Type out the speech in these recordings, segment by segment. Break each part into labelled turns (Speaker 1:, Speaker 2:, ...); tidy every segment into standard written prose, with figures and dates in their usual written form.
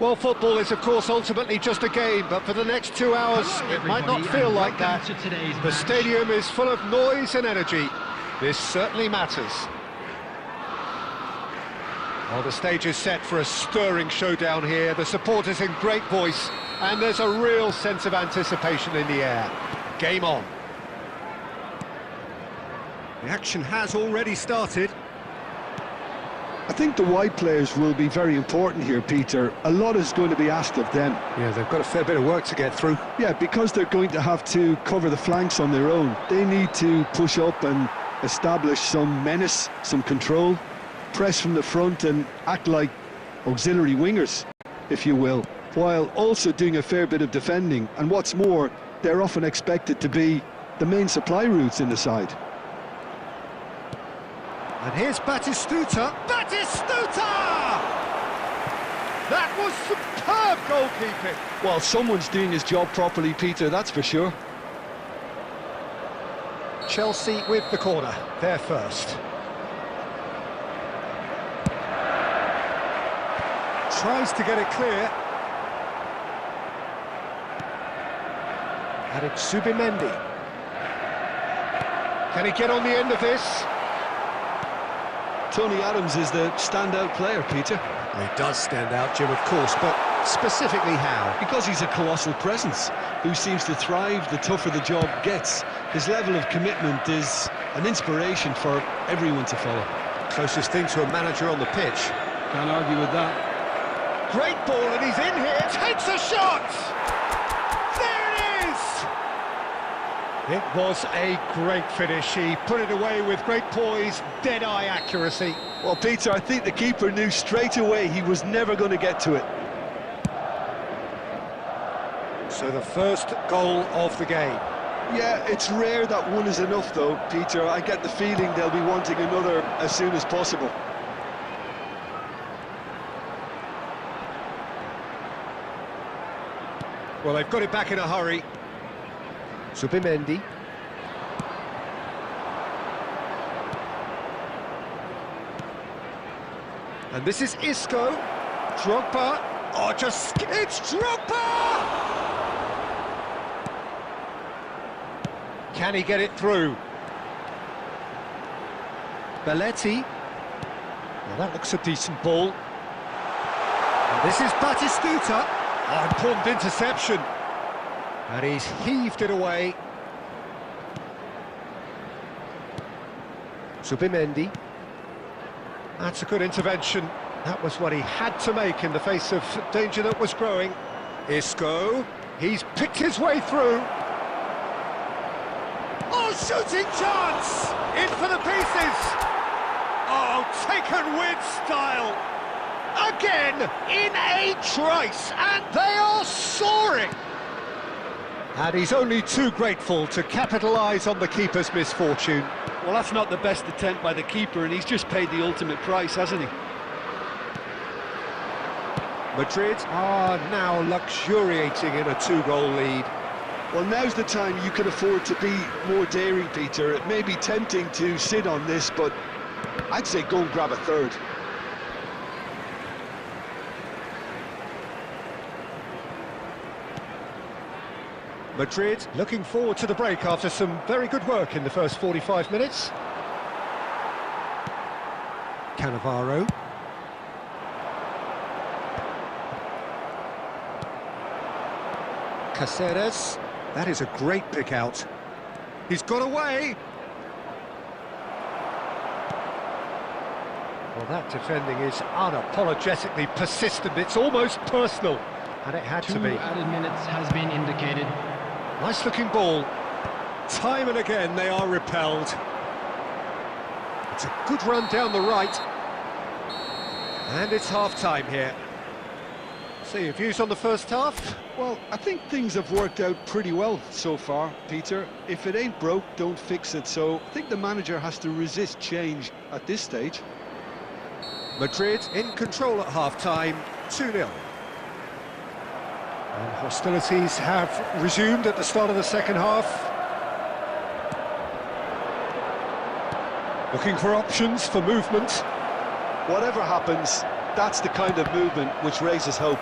Speaker 1: Well, football is, of course, ultimately just a game, but for the next 2 hours, it might not feel like that. The stadium is full of noise and energy. This certainly matters. Well, the stage is set for a stirring showdown here. The supporters in great voice, and there's a real sense of anticipation in the air. Game on. The action has already started.
Speaker 2: I think the wide players will be very important here, Peter. A lot is going to be asked of them.
Speaker 1: Yeah, they've got a fair bit of work to get through.
Speaker 2: Yeah, because they're going to have to cover the flanks on their own. They need to push up and establish some menace, some control, press from the front and act like auxiliary wingers, if you will, while also doing a fair bit of defending. And what's more, they're often expected to be the main supply routes in the side.
Speaker 1: And here's Batistuta. Batistuta! That was superb goalkeeping.
Speaker 2: Well, someone's doing his job properly, Peter, that's for sure.
Speaker 1: Chelsea with the corner. They're first. Tries to get it clear. And it's Zubimendi. Can he get on the end of this?
Speaker 2: Tony Adams is the standout player, Peter.
Speaker 1: Well, he does stand out, Jim, of course, but specifically how?
Speaker 2: Because he's a colossal presence who seems to thrive the tougher the job gets. His level of commitment is an inspiration for everyone to follow.
Speaker 1: Closest thing to a manager on the pitch.
Speaker 2: Can't argue with that.
Speaker 1: Great ball, and he's in here, takes a shot! There it is! It was a great finish. He put it away with great poise, dead-eye accuracy.
Speaker 2: Well, Peter, I think the keeper knew straight away he was never going to get to it.
Speaker 1: So the first goal of the game.
Speaker 2: Yeah, it's rare that one is enough, though, Peter. I get the feeling they'll be wanting another as soon as possible.
Speaker 1: Well, they've got it back in a hurry. Zubimendi. And this is Isco. Drogba. Oh, it's Drogba! Can he get it through? Belletti. Well, that looks a decent ball. And this is Batistuta. Oh, important interception. And he's heaved it away. Zubimendi. That's a good intervention. That was what he had to make in the face of danger that was growing. Isco. He's picked his way through. Oh, shooting chance! In for the pieces! Oh, taken with style! Again, in a trice, and they are soaring! And he's only too grateful to capitalise on the keeper's misfortune.
Speaker 3: Well, that's not the best attempt by the keeper, and he's just paid the ultimate price, hasn't he?
Speaker 1: Madrid are now luxuriating in a 2-goal lead.
Speaker 2: Well, now's the time you can afford to be more daring, Peter. It may be tempting to sit on this, but I'd say go and grab a third.
Speaker 1: Madrid looking forward to the break after some very good work in the first 45 minutes. Cannavaro. Caceres. That is a great pick out. He's got away. Well, that defending is unapologetically persistent. It's almost personal. And it had to be.
Speaker 4: 2 added minutes has been indicated.
Speaker 1: Nice looking ball. Time and again they are repelled. It's a good run down the right. And it's half-time here. So your views on the first half?
Speaker 2: Well, I think things have worked out pretty well so far, Peter. If it ain't broke, don't fix it. So I think the manager has to resist change at this stage.
Speaker 1: Madrid in control at half-time, 2-0. And hostilities have resumed at the start of the second half. Looking for options for movement.
Speaker 2: Whatever happens, that's the kind of movement which raises hope.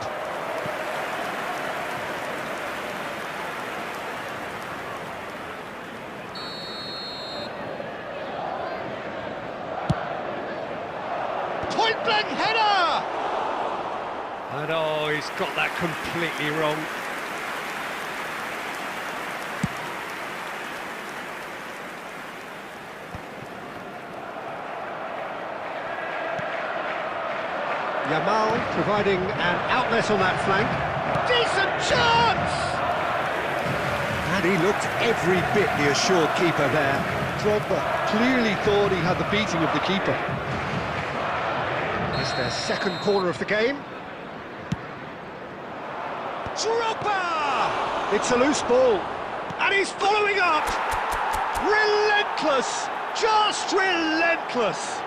Speaker 1: Bang header!
Speaker 3: And oh, he's got that completely wrong.
Speaker 1: Yamal providing an outlet on that flank. Decent chance! And he looked every bit the assured keeper there.
Speaker 2: Drogba clearly thought he had the beating of the keeper.
Speaker 1: It's their second corner of the game. Drogba! It's a loose ball. And he's following up. Relentless! Just relentless!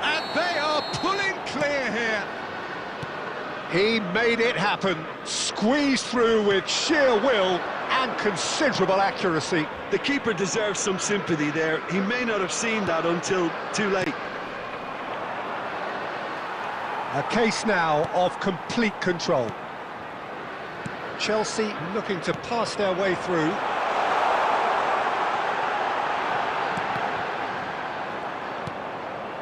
Speaker 1: And they are pulling clear here. He made it happen. Squeezed through with sheer will and considerable accuracy.
Speaker 2: The keeper deserves some sympathy there. He may not have seen that until too late.
Speaker 1: A case now of complete control. Chelsea looking to pass their way through.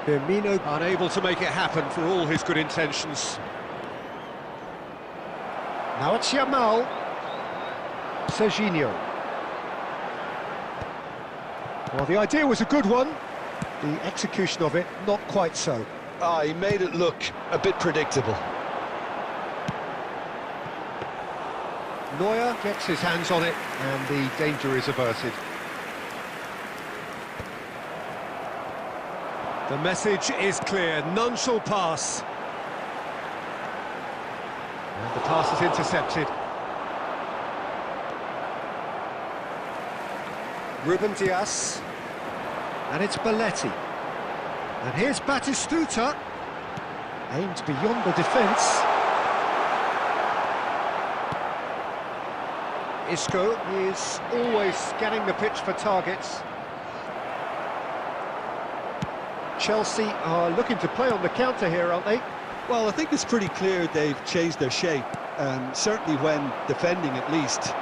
Speaker 1: Firmino unable to make it happen for all his good intentions. Now it's Yamal. Serginho. Well, the idea was a good one. The execution of it, not quite so.
Speaker 2: He made it look a bit predictable.
Speaker 1: Neuer gets his hands on it, and the danger is averted. The message is clear, none shall pass. And the pass is intercepted. Ruben Dias. And it's Belletti. And here's Batistuta. Aimed beyond the defence. Isco is always scanning the pitch for targets. Chelsea are looking to play on the counter here, aren't they?
Speaker 2: Well, I think it's pretty clear they've changed their shape, certainly when defending at least,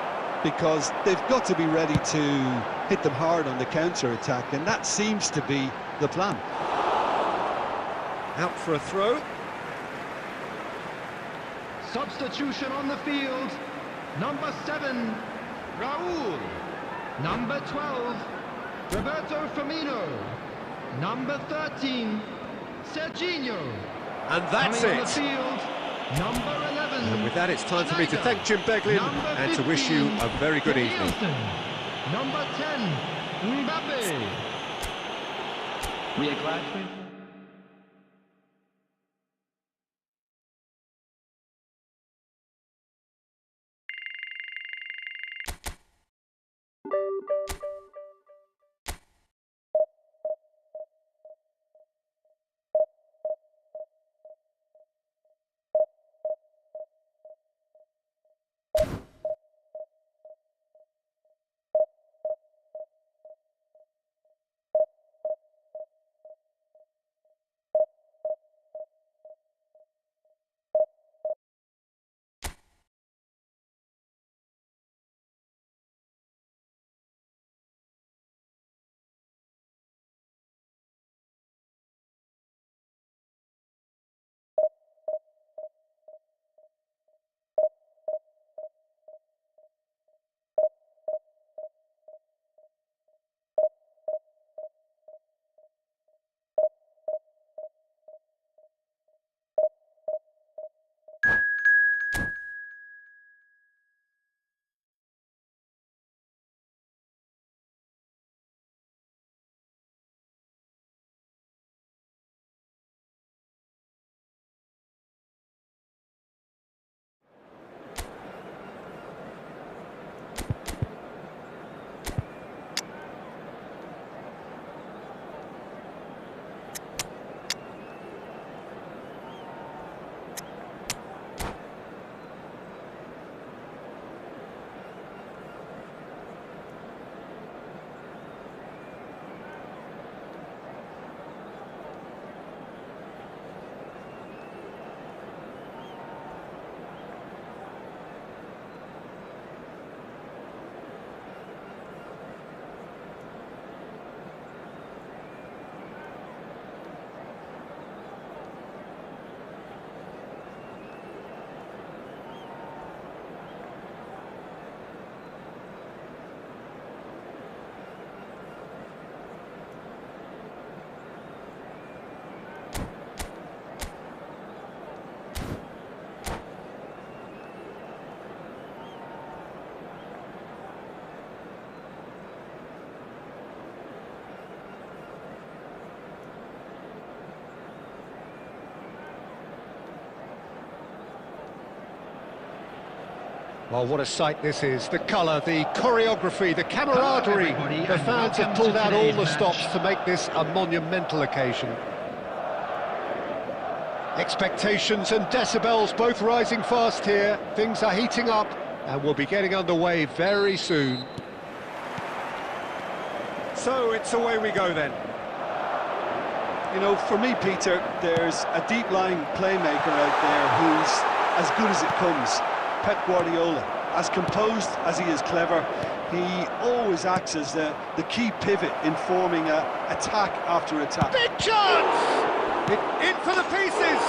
Speaker 2: because they've got to be ready to hit them hard on the counter-attack, and that seems to be the plan.
Speaker 1: Out for a throw.
Speaker 4: Substitution on the field. Number 7, Raul. Number 12, Roberto Firmino. Number 13, Serginho.
Speaker 1: And that's
Speaker 4: Coming on
Speaker 1: it.
Speaker 4: the field, number 11.
Speaker 1: And with that, it's time for me to thank Jim Beglin and to wish you a very good evening.
Speaker 4: Number 10, Mbappe. We are glad to
Speaker 1: Well, what a sight this is. The colour, the choreography, the camaraderie.
Speaker 4: everybody,
Speaker 1: The
Speaker 4: and
Speaker 1: fans have
Speaker 4: welcome
Speaker 1: pulled
Speaker 4: to
Speaker 1: out all
Speaker 4: today's
Speaker 1: the
Speaker 4: match.
Speaker 1: stops to make this a monumental occasion. Expectations and decibels both rising fast here. Things are heating up and we'll be getting underway very soon. So it's away we go then.
Speaker 2: You know, for me, Peter, there's a deep-lying playmaker out there who's as good as it comes. Pep Guardiola. As composed as he is clever, he always acts as the key pivot in forming attack after attack.
Speaker 1: Big chance! In for the pieces!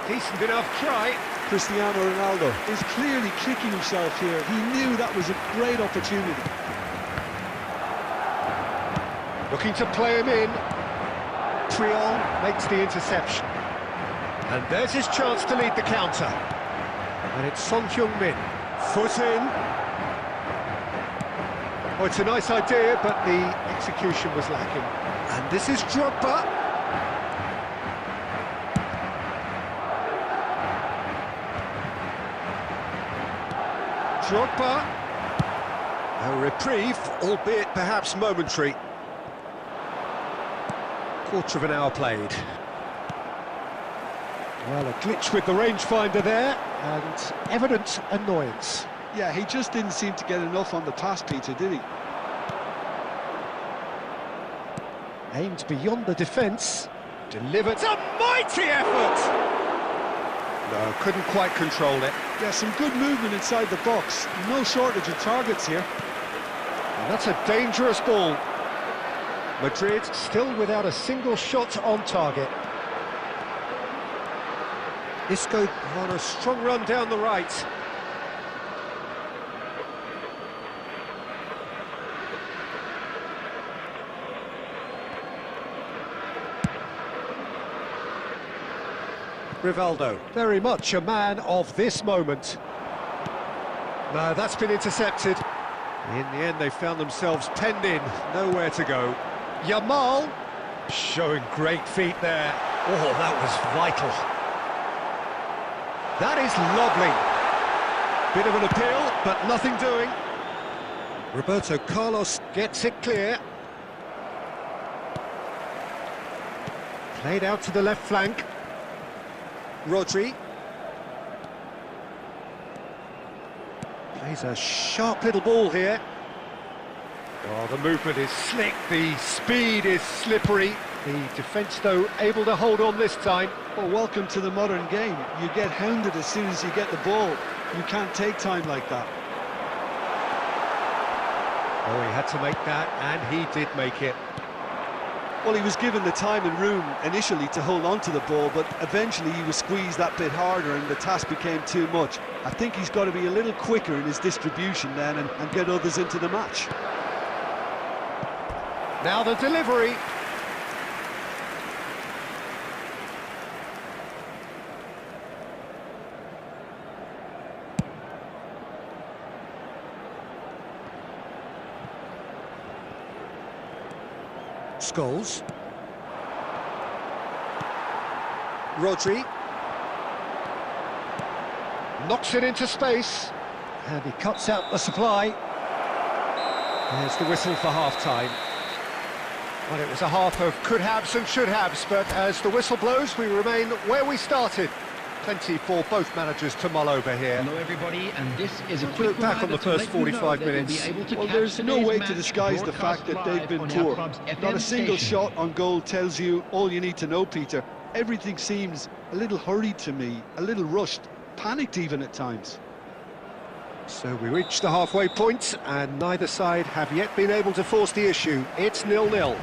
Speaker 1: Decent enough try.
Speaker 2: Cristiano Ronaldo is clearly kicking himself here. He knew that was a great opportunity.
Speaker 1: Looking to play him in. Triol makes the interception. And there's his chance to lead the counter. And it's Son Heung-min. Foot in. Oh, it's a nice idea, but the execution was lacking. And this is Drogba. Drogba. A reprieve, albeit perhaps momentary. Quarter of an hour played. Well, a glitch with the rangefinder there, and evident annoyance.
Speaker 2: Yeah, he just didn't seem to get enough on the pass, Peter, did he?
Speaker 1: Aimed beyond the defence. Delivered. It's a mighty effort! No, couldn't quite control it.
Speaker 2: Yeah, some good movement inside the box. No shortage of targets here.
Speaker 1: And that's a dangerous ball. Madrid still without a single shot on target. Isco on a strong run down the right. Rivaldo, very much a man of this moment. No, that's been intercepted. In the end, they found themselves penned in, nowhere to go. Yamal, showing great feet there. Oh, that was vital. That is lovely. Bit of an appeal, but nothing doing. Roberto Carlos gets it clear. Played out to the left flank. Rodri. Plays a sharp little ball here. Oh, the movement is slick, the speed is slippery. The defence, though, able to hold on this time.
Speaker 2: Well, welcome to the modern game. You get hounded as soon as you get the ball. You can't take time like that.
Speaker 1: Oh, he had to make that, and he did make it.
Speaker 2: Well, he was given the time and room initially to hold on to the ball, but eventually he was squeezed that bit harder and the task became too much. I think he's got to be a little quicker in his distribution then and get others into the match.
Speaker 1: Now the delivery. Scholes. Rodri. Knocks it into space. And he cuts out the supply. There's the whistle for half-time. Well, it was a half of could-haves and should-haves, but as the whistle blows, we remain where we started. Plenty for both managers to mull over here.
Speaker 4: Hello everybody, and this is a
Speaker 1: Look
Speaker 4: quick
Speaker 1: back on the first 45 minutes.
Speaker 2: Well, there's no way to disguise the fact that they've been poor. Not a single shot on goal tells you all you need to know, Peter. Everything seems a little hurried to me, a little rushed, panicked even at times.
Speaker 1: So we reach the halfway point, and neither side have yet been able to force the issue. It's 0-0.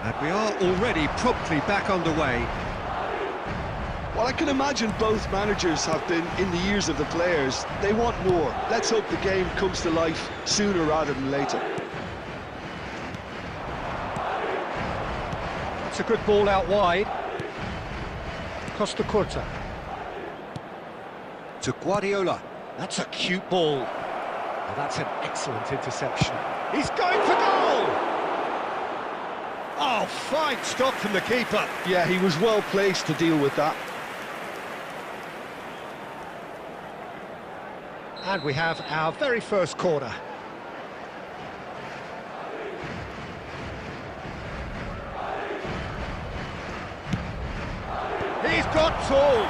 Speaker 1: And we are already promptly back underway.
Speaker 2: Well, I can imagine both managers have been in the ears of the players. They want more. Let's hope the game comes to life sooner rather than later.
Speaker 1: It's a good ball out wide. Costa Curta. To Guardiola. That's a cute ball. Well, that's an excellent interception. He's going for goal! Oh, fine stop from the keeper.
Speaker 2: Yeah, he was well placed to deal with that.
Speaker 1: And we have our very first corner. He's got tall.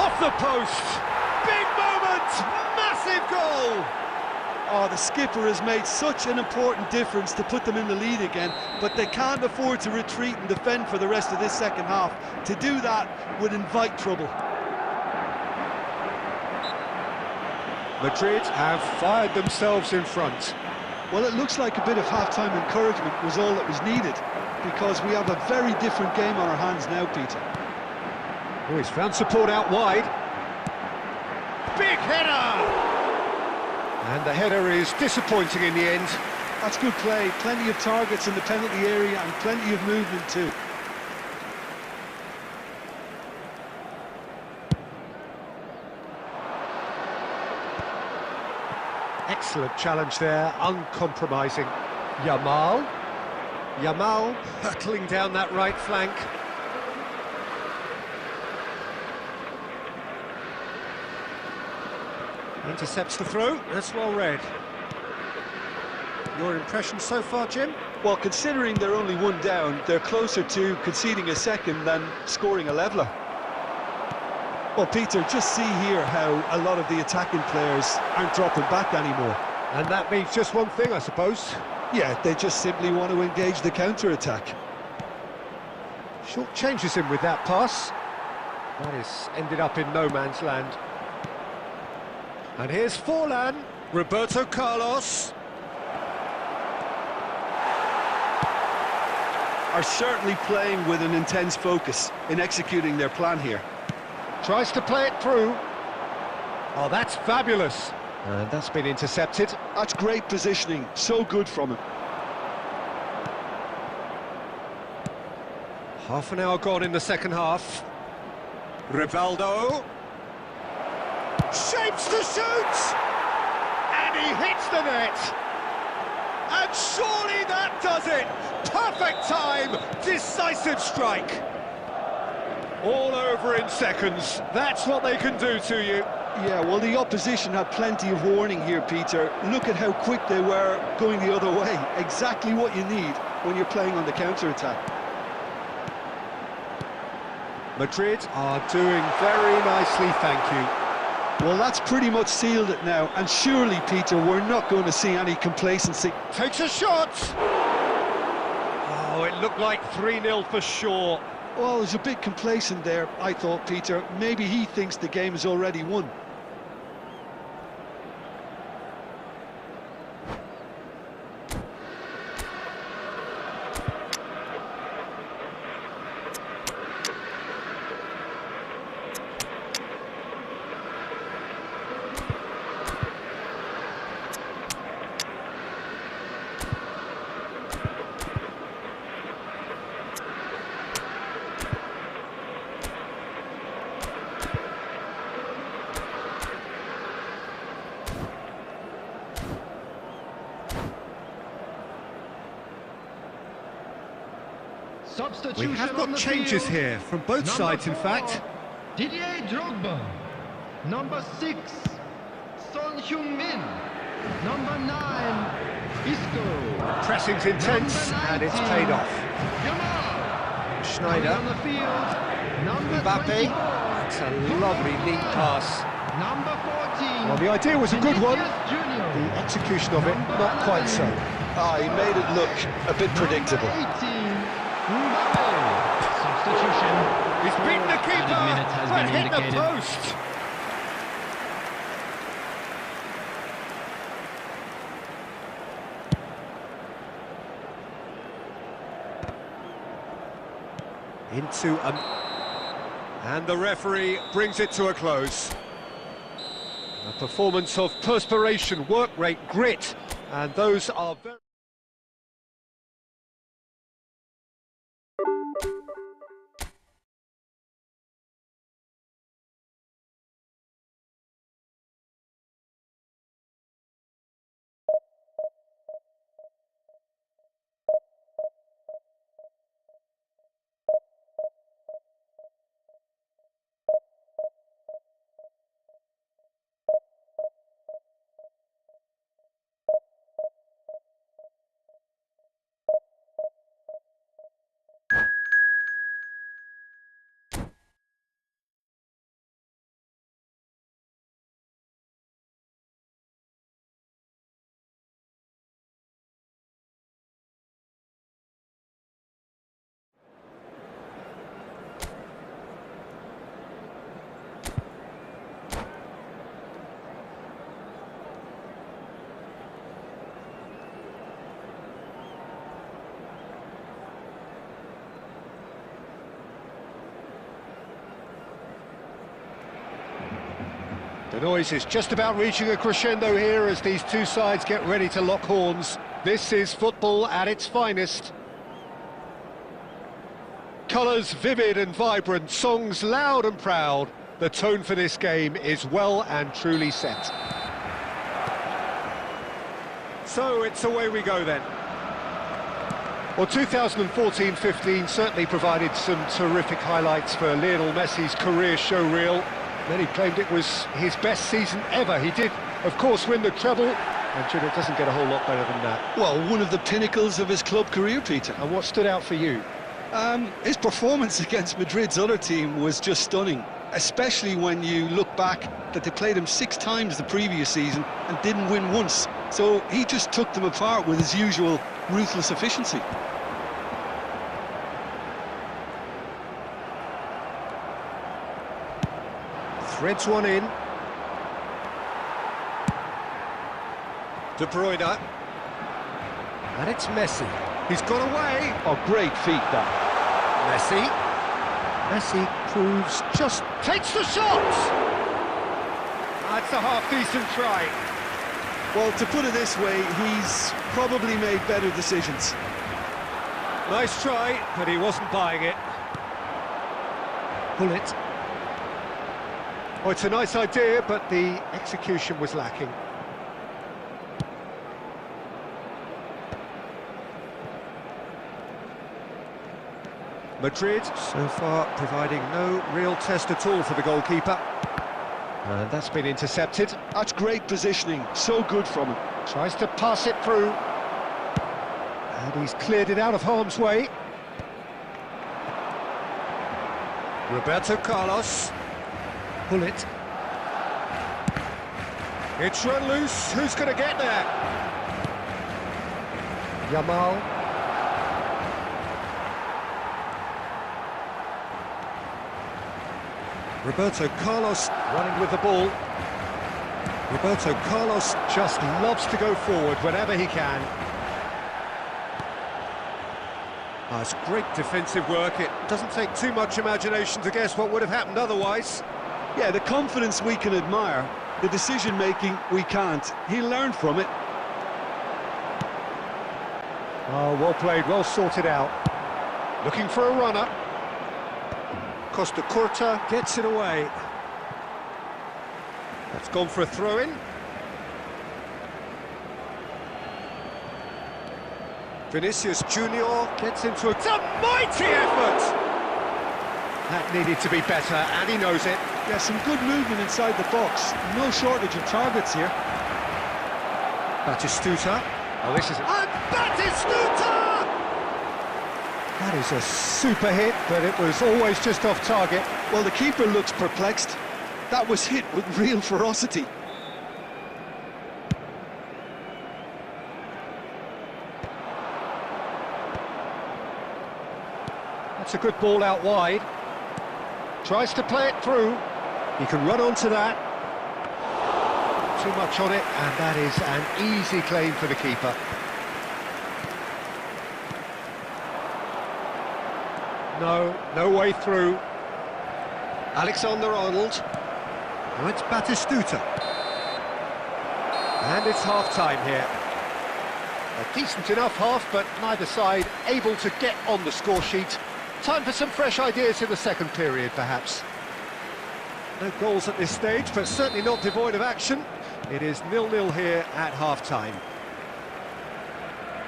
Speaker 1: Off the post. Big moment. Massive goal.
Speaker 2: Oh, the skipper has made such an important difference to put them in the lead again, but they can't afford to retreat and defend for the rest of this second half. To do that would invite trouble.
Speaker 1: Madrid have fired themselves in front.
Speaker 2: Well, it looks like a bit of half-time encouragement was all that was needed, because we have a very different game on our hands now, Peter.
Speaker 1: Oh, he's found support out wide. Big header! And the header is disappointing in the end.
Speaker 2: That's good play, plenty of targets in the penalty area and plenty of movement too.
Speaker 1: Excellent challenge there, uncompromising. Yamal hurtling down that right flank. Intercepts the throw, that's well read. Your impression so far, Jim?
Speaker 2: Well, considering they're only one down, they're closer to conceding a second than scoring a leveller. Well, Peter, just see here how a lot of the attacking players aren't dropping back anymore.
Speaker 1: And that means just one thing, I suppose.
Speaker 2: Yeah, they just simply want to engage the counter-attack.
Speaker 1: Short changes him with that pass. That is ended up in no man's land. And here's Forlan, Roberto Carlos.
Speaker 2: Are certainly playing with an intense focus in executing their plan here.
Speaker 1: Tries to play it through. Oh, that's fabulous. And that's been intercepted.
Speaker 2: That's great positioning, so good from him.
Speaker 1: Half an hour gone in the second half. Rivaldo. Shapes to shoot! And he hits the net! And surely that does it! Perfect time, decisive strike! All over in seconds, that's what they can do to you.
Speaker 2: Yeah, well, the opposition had plenty of warning here, Peter. Look at how quick they were going the other way. Exactly what you need when you're playing on the counter-attack.
Speaker 1: Madrid are doing very nicely, thank you.
Speaker 2: Well, that's pretty much sealed it now, and surely, Peter, we're not going to see any complacency.
Speaker 1: Takes a shot! Oh, it looked like 3-0 for sure.
Speaker 2: Well, there's a bit complacent there, I thought, Peter. Maybe he thinks the game is already won.
Speaker 4: Substitution
Speaker 1: We have
Speaker 4: on
Speaker 1: got
Speaker 4: the
Speaker 1: changes
Speaker 4: field.
Speaker 1: here, from both
Speaker 4: Number
Speaker 1: sides in
Speaker 4: 4,
Speaker 1: fact.
Speaker 4: Didier Drogba. Number 6, Son Heung-min. Number 9, Isco.
Speaker 1: Pressing's intense, and it's paid off.
Speaker 4: Yamal.
Speaker 1: Schneider.
Speaker 4: On the field. Number
Speaker 1: Mbappe.
Speaker 4: 24.
Speaker 1: It's a lovely, neat pass.
Speaker 4: Number 14.
Speaker 1: Well, the idea was a good one.
Speaker 4: Vinicius Junior.
Speaker 1: The execution of it, not quite so.
Speaker 2: He made it look a bit predictable.
Speaker 4: Number 18, Mbappe. Substitution.
Speaker 1: He's beaten the keeper,
Speaker 4: minute has
Speaker 1: but
Speaker 4: been
Speaker 1: hit the
Speaker 4: indicated.
Speaker 1: post. And the referee brings it to a close. A performance of perspiration, work rate, grit, and those are very... The noise is just about reaching a crescendo here as these two sides get ready to lock horns. This is football at its finest. Colours vivid and vibrant, songs loud and proud. The tone for this game is well and truly set. So it's away we go then. Well, 2014-15 certainly provided some terrific highlights for Lionel Messi's career showreel. Many claimed it was his best season ever. He did, of course, win the treble, and it doesn't get a whole lot better than that.
Speaker 2: Well, one of the pinnacles of his club career, Peter.
Speaker 1: And what stood out for you?
Speaker 2: His performance against Madrid's other team was just stunning, especially when you look back that they played him 6 times the previous season and didn't win once. So he just took them apart with his usual ruthless efficiency.
Speaker 1: Threads one in. De Bruyne. And it's Messi. He's got away.
Speaker 2: Oh, great feat, that.
Speaker 1: Messi. Messi proves just... takes the shot! That's a half-decent try.
Speaker 2: Well, to put it this way, he's probably made better decisions.
Speaker 1: Nice try, but he wasn't buying it. Pull it. Oh, it's a nice idea, but the execution was lacking. Madrid, so far, providing no real test at all for the goalkeeper. And that's been intercepted.
Speaker 2: That's great positioning, so good from him.
Speaker 1: Tries to pass it through. And he's cleared it out of harm's way. Roberto Carlos. Pull it. It's run loose. Who's going to get there? Yamal. Roberto Carlos running with the ball. Roberto Carlos just loves to go forward whenever he can. That's great defensive work. It doesn't take too much imagination to guess what would have happened otherwise.
Speaker 2: Yeah, the confidence we can admire, the decision-making we can't. He'll learn from it.
Speaker 1: Oh, well played, well sorted out. Looking for a runner. Costa Curta gets it away. That's gone for a throw-in. Vinicius Junior gets into a... It's a mighty effort! That needed to be better, and he knows it.
Speaker 2: Yeah, some good movement inside the box. No shortage of targets here.
Speaker 1: Batistuta. Oh, this is... And Batistuta! That is a super hit, but it was always just off target.
Speaker 2: Well, the keeper looks perplexed. That was hit with real ferocity.
Speaker 1: That's a good ball out wide. Tries to play it through. He can run onto that. Too much on it, and that is an easy claim for the keeper. No way through. Alexander-Arnold. Now it's Batistuta. And it's half-time here. A decent enough half, but neither side able to get on the score sheet. Time for some fresh ideas in the second period, perhaps. No goals at this stage, but certainly not devoid of action. It is 0-0 here at half-time.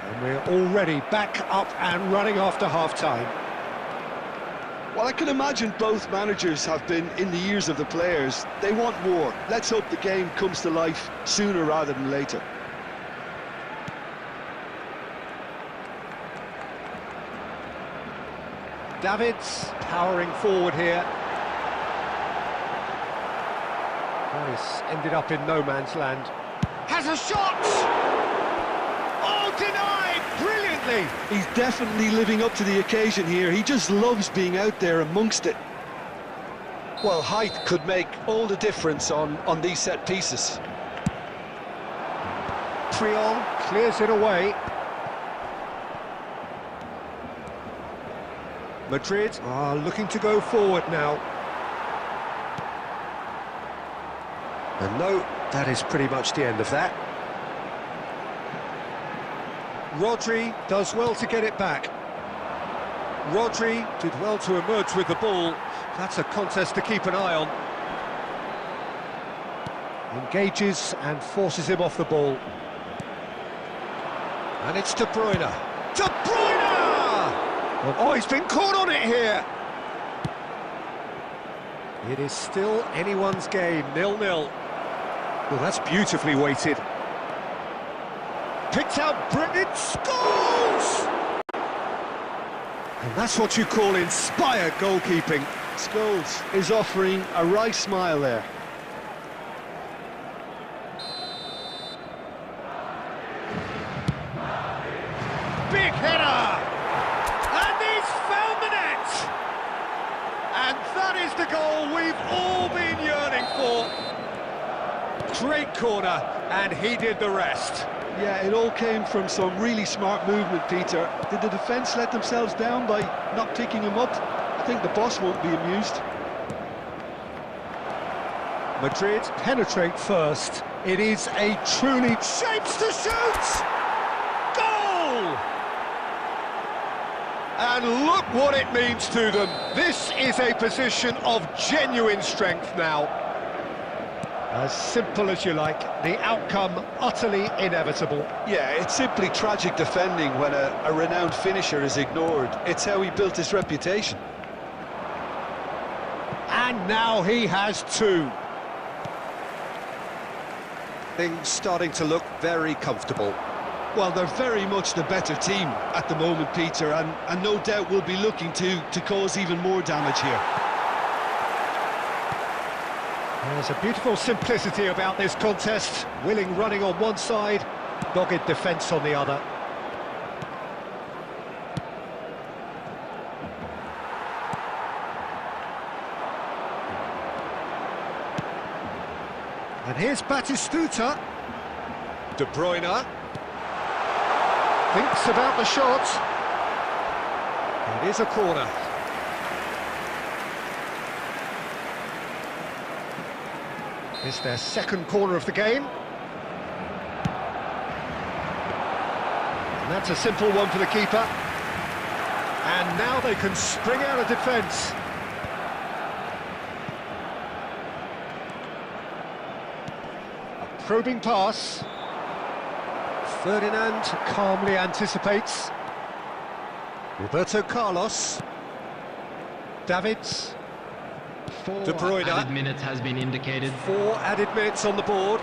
Speaker 1: And we're already back up and running after half-time.
Speaker 2: Well, I can imagine both managers have been in the ears of the players. They want more. Let's hope the game comes to life sooner rather than later.
Speaker 1: Davids powering forward here. This ended up in no man's land. Has a shot! Oh, denied! Brilliantly!
Speaker 2: He's definitely living up to the occasion here. He just loves being out there amongst it. Well, height could make all the difference on these set pieces.
Speaker 1: Triol clears it away. Madrid are looking to go forward now. And no, that is pretty much the end of that. Rodri does well to get it back. Rodri did well to emerge with the ball. That's a contest to keep an eye on. Engages and forces him off the ball. And it's De Bruyne. De Bruyne! Oh, he's been caught on it here. It is still anyone's game, 0-0. Well, that's beautifully weighted. Picked out brilliant, scores! And that's what you call inspired goalkeeping.
Speaker 2: Scholes is offering a wry smile there.
Speaker 1: Big header! And he's found the net! And that is the goal we've all been yearning for. Great corner, and he did the rest.
Speaker 2: Yeah, it all came from some really smart movement, Peter. Did the defence let themselves down by not picking him up? I think the boss won't be amused.
Speaker 1: Madrid penetrate first. It is a truly shapes to shoot! Goal! And look what it means to them. This is a position of genuine strength now. As simple as you like, the outcome utterly inevitable.
Speaker 2: Yeah, it's simply tragic defending when a renowned finisher is ignored. It's how he built his reputation.
Speaker 1: And now he has two. Things starting to look very comfortable.
Speaker 2: Well, they're very much the better team at the moment, Peter, and no doubt will be looking to cause even more damage here.
Speaker 1: There's a beautiful simplicity about this contest. Willing running on one side, dogged defence on the other. And here's Batistuta. De Bruyne. Thinks about the shot. It is a corner. It's their second corner of the game. And that's a simple one for the keeper. And now they can spring out of defence. A probing pass. Ferdinand calmly anticipates. Roberto Carlos. Davids. De Bruyne.
Speaker 4: Added minutes has been indicated.
Speaker 1: 4 added minutes on the board.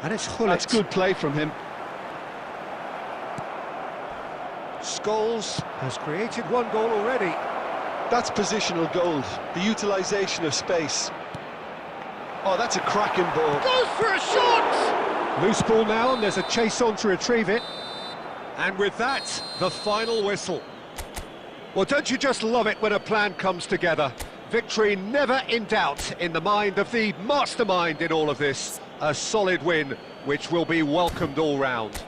Speaker 1: And it's Hullet.
Speaker 2: That's good play from him.
Speaker 1: Scholes has created one goal already.
Speaker 2: That's positional gold, the utilisation of space. Oh, that's a cracking ball.
Speaker 1: Goes for a shot! Loose ball now, and there's a chase on to retrieve it. And with that, the final whistle. Well, don't you just love it when a plan comes together? Victory never in doubt in the mind of the mastermind in all of this. A solid win, which will be welcomed all round.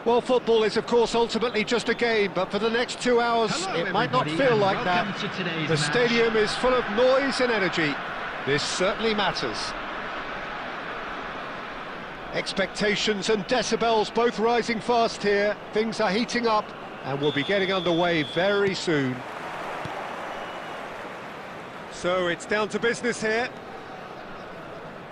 Speaker 1: Well, football is, of course, ultimately just a game, but for the next 2 hours,
Speaker 4: Hello,
Speaker 1: it might not
Speaker 4: everybody,
Speaker 1: feel
Speaker 4: and
Speaker 1: like that.
Speaker 4: welcome to today's
Speaker 1: The
Speaker 4: match.
Speaker 1: stadium is full of noise and energy. This certainly matters. Expectations and decibels both rising fast here. Things are heating up, and we'll be getting underway very soon. So it's down to business here.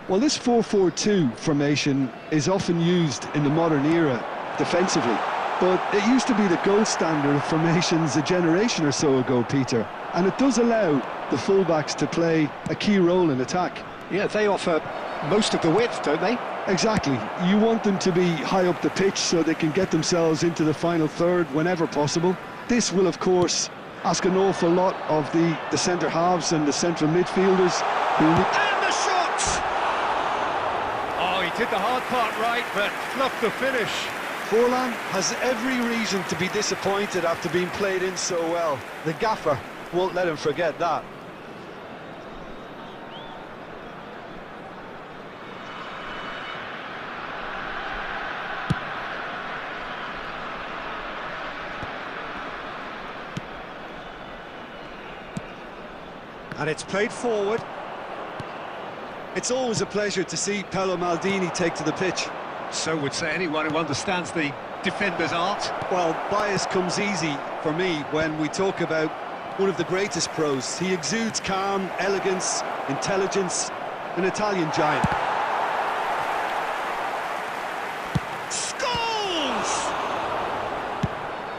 Speaker 2: Well, this 4-4-2 formation is often used in the modern era defensively, but it used to be the gold standard of formations a generation or so ago, Peter, and it does allow the fullbacks to play a key role in attack.
Speaker 1: Yeah, they offer most of the width, don't they?
Speaker 2: Exactly. You want them to be high up the pitch so they can get themselves into the final third whenever possible. This will, of course, ask an awful lot of the centre halves and the central midfielders who
Speaker 1: And the shot! Oh, he did the hard part right, but fluffed the finish.
Speaker 2: Forlan has every reason to be disappointed after being played in so well. The gaffer won't let him forget that.
Speaker 1: And it's played forward.
Speaker 2: It's always a pleasure to see Paolo Maldini take to the pitch.
Speaker 1: So would say anyone who understands the defender's art.
Speaker 2: Well, bias comes easy for me when we talk about one of the greatest pros. He exudes calm, elegance, intelligence, an Italian giant.
Speaker 1: Scores!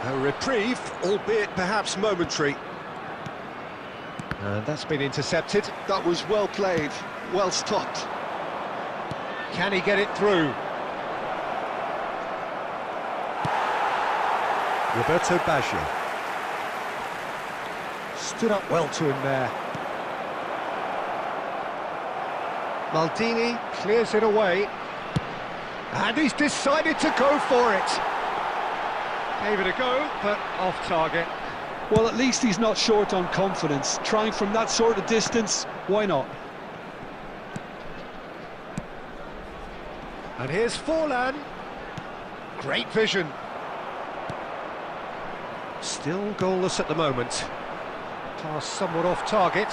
Speaker 1: A reprieve, albeit perhaps momentary. And that's been intercepted.
Speaker 2: That was well played, well stopped.
Speaker 1: Can he get it through? Roberto Baggio. Stood up well to him there. Maldini clears it away. And he's decided to go for it. Gave it a go, but off target.
Speaker 2: Well, at least he's not short on confidence. Trying from that sort of distance, why not?
Speaker 1: And here's Forlan. Great vision. Still goalless at the moment. Pass somewhat off target.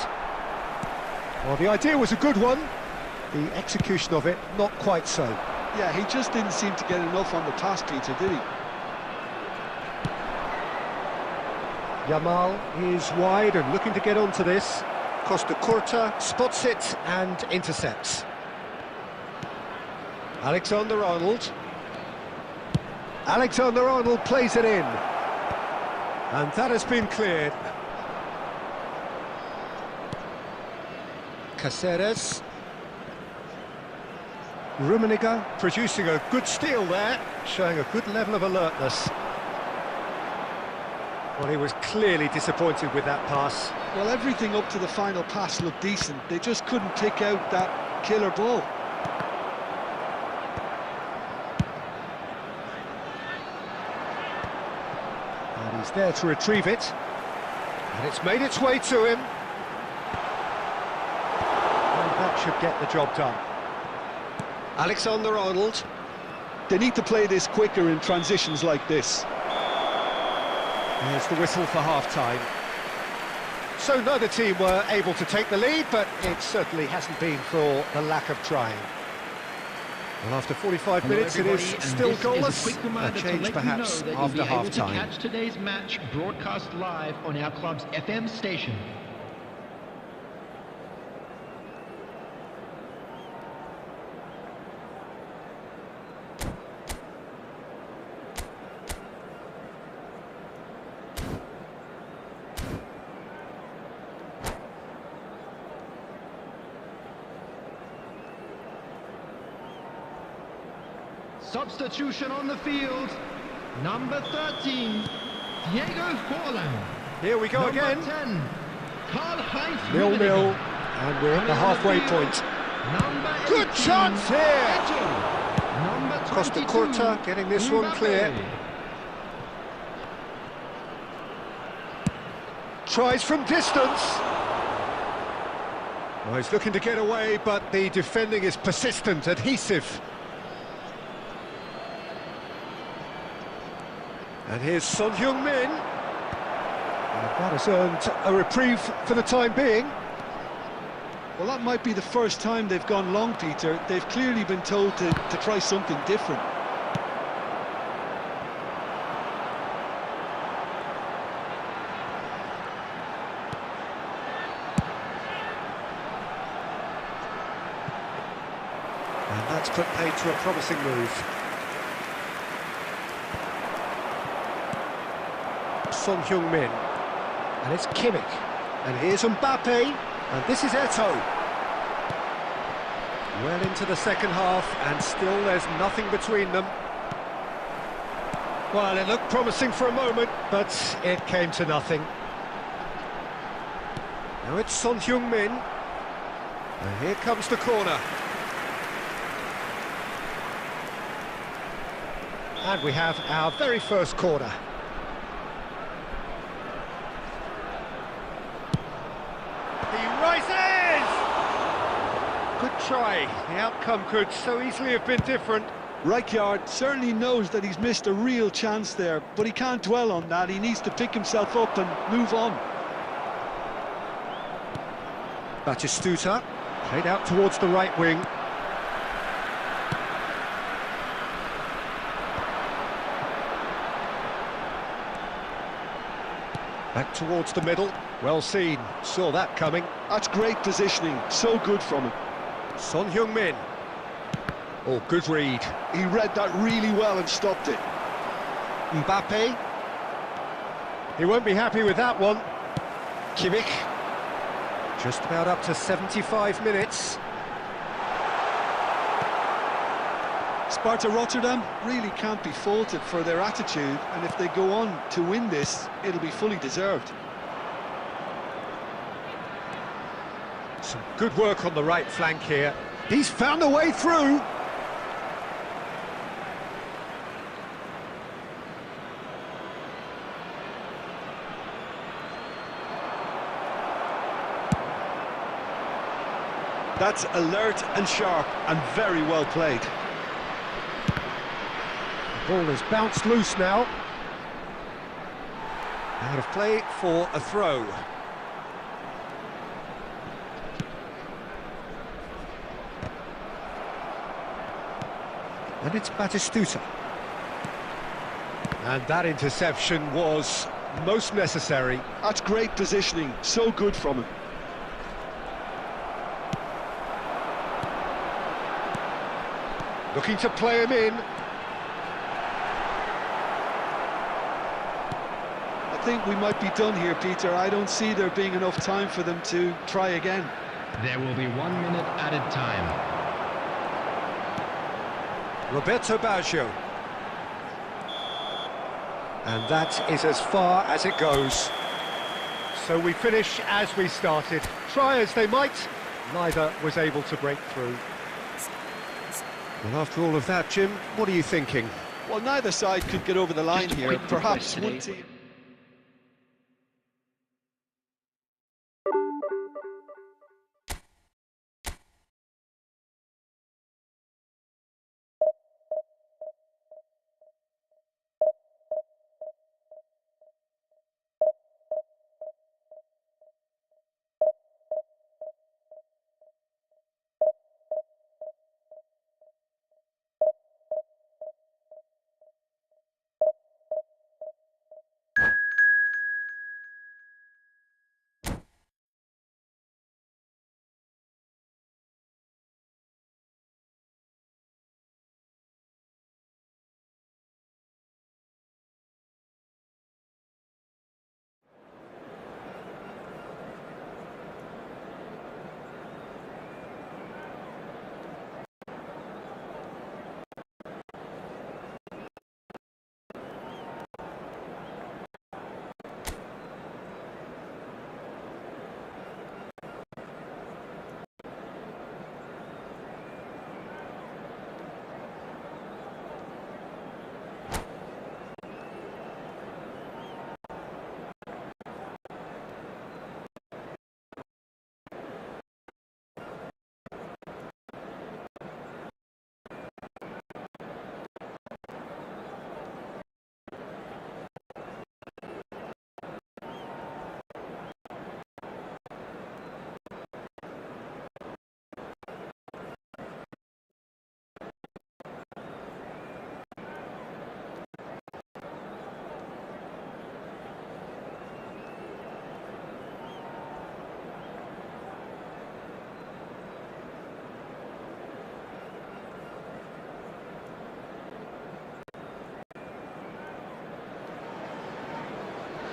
Speaker 1: Well, the idea was a good one. The execution of it, not quite so.
Speaker 2: Yeah, he just didn't seem to get enough on the pass, Peter, did he?
Speaker 1: Yamal is wide and looking to get onto this. Costa Curta spots it and intercepts. Alexander-Arnold. Alexander-Arnold plays it in. And that has been cleared. Caceres. Rummenigge producing a good steal there, showing a good level of alertness. Well, he was clearly disappointed with that pass.
Speaker 2: Well, everything up to the final pass looked decent. They just couldn't pick out that killer ball.
Speaker 1: And he's there to retrieve it. And it's made its way to him. And that should get the job done. Alexander-Arnold.
Speaker 2: They need to play this quicker in transitions like this.
Speaker 1: There's the whistle for half-time. So neither team were able to take the lead, but it certainly hasn't been for the lack of trying. Well, after 45
Speaker 4: Hello,
Speaker 1: minutes, it is
Speaker 4: everybody, and
Speaker 1: still
Speaker 4: this is
Speaker 1: goalless.
Speaker 4: quick reminder
Speaker 1: A
Speaker 4: to
Speaker 1: change
Speaker 4: let
Speaker 1: perhaps
Speaker 4: you know that
Speaker 1: after
Speaker 4: you'll be able to
Speaker 1: half-time.
Speaker 4: catch today's match broadcast live on our club's FM station. Substitution on the field, number 13, Diego Forlan.
Speaker 1: Here we go
Speaker 4: Number
Speaker 1: again.
Speaker 4: 10, Karl-Heinz
Speaker 1: 0-0,
Speaker 4: Rummenigge.
Speaker 1: and we're at the halfway point.
Speaker 4: Number
Speaker 1: Good
Speaker 4: 18,
Speaker 1: chance here!
Speaker 4: Eto. Number
Speaker 1: Costa
Speaker 4: 22,
Speaker 1: Curta getting this one
Speaker 4: Mbappe.
Speaker 1: clear. Tries from distance. Well, he's looking to get away, but the defending is persistent, adhesive. And here's Son Heung-min. And that has earned a reprieve for the time being.
Speaker 2: Well, that might be the first time they've gone long, Peter. They've clearly been told to try something different.
Speaker 1: And that's put paid to a promising move. Son Heung-min. And it's Kimmich. And here's Mbappe. And this is Eto'o. Well into the second half, and still there's nothing between them. Well, it looked promising for a moment, but it came to nothing. Now it's Son Heung-min. And here comes the corner. And we have our very first corner. He rises! Good try. The outcome could so easily have been different.
Speaker 2: Rijkaard certainly knows that he's missed a real chance there, but he can't dwell on that. He needs to pick himself up and move on.
Speaker 1: Batistuta, played out towards the right wing. Back towards the middle. Well seen. Saw that coming.
Speaker 2: That's great positioning. So good from him.
Speaker 1: Son Heung-min. Oh, good read.
Speaker 2: He read that really well and stopped it.
Speaker 1: Mbappe. He won't be happy with that one. Kimmich. Just about up to 75 minutes.
Speaker 2: Sparta Rotterdam really can't be faulted for their attitude, and if they go on to win this, it'll be fully deserved.
Speaker 1: Some good work on the right flank here. He's found a way through.
Speaker 2: That's alert and sharp and very well played.
Speaker 1: The ball is bounced loose now. Out of play for a throw. And it's Batistuta. And that interception was most necessary.
Speaker 2: That's great positioning, so good from him.
Speaker 1: Looking to play him in.
Speaker 2: I think we might be done here, Peter. I don't see there being enough time for them to try again.
Speaker 4: There will be 1 minute added time.
Speaker 1: Roberto Baggio. And that is as far as it goes. So we finish as we started. Try as they might, neither was able to break through. Well, after all of that, Jim, what are you thinking?
Speaker 2: Well, neither side could get over the line here. Perhaps one team...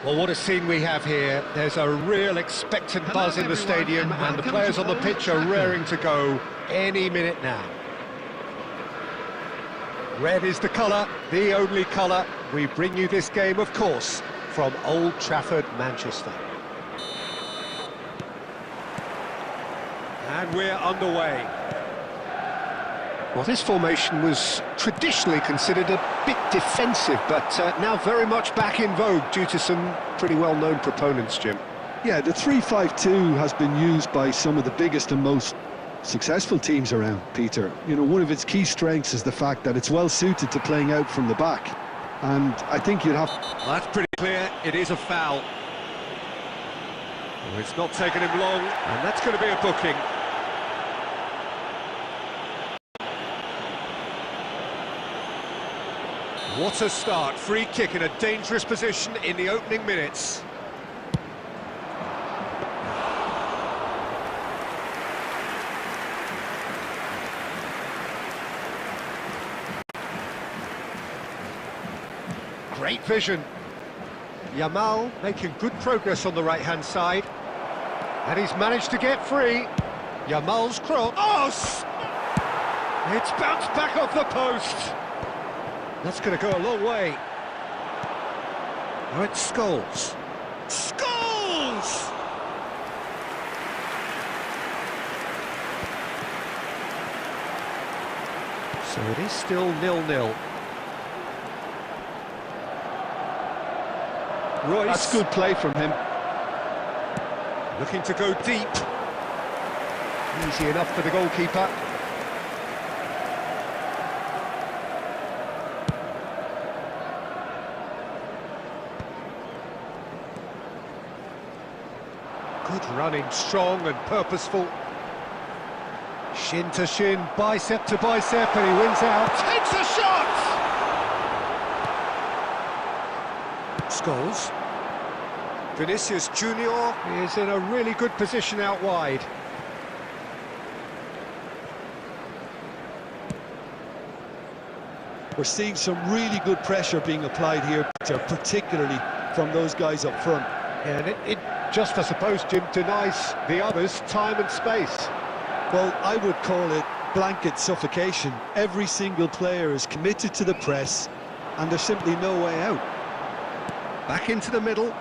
Speaker 1: Well, what a scene we have here. There's a real expectant buzz in the stadium, and the players on the pitch are raring to go any minute now. Red is the colour, the only colour. We bring you this game, of course, from Old Trafford, Manchester. And we're underway. Well, this formation was traditionally considered a bit defensive, but now very much back in vogue due to some pretty well-known proponents, Jim.
Speaker 2: Yeah, the 3-5-2 has been used by some of the biggest and most successful teams around, Peter. You know, one of its key strengths is the fact that it's well-suited to playing out from the back. And I think you'd have...
Speaker 1: Well, that's pretty clear. It is a foul. Well, it's not taken him long, and that's going to be a booking. What a start, free kick in a dangerous position in the opening minutes. Great vision. Yamal making good progress on the right-hand side. And he's managed to get free. Yamal's cross. Oh! It's bounced back off the post. That's going to go a long way. Oh, it's Scholes. Scholes! So it is still 0-0. Royce.
Speaker 2: That's good play from him.
Speaker 1: Looking to go deep. Easy enough for the goalkeeper. Good running, strong and purposeful. Shin to shin, bicep to bicep, and he wins out. Takes a shot! Scholes. Vinicius Junior is in a really good position out wide.
Speaker 2: We're seeing some really good pressure being applied here, Peter, particularly from those guys up front.
Speaker 1: And it just, I suppose, Jim, denies the others time and space.
Speaker 2: Well, I would call it blanket suffocation. Every single player is committed to the press, and there's simply no way out.
Speaker 1: Back into the middle.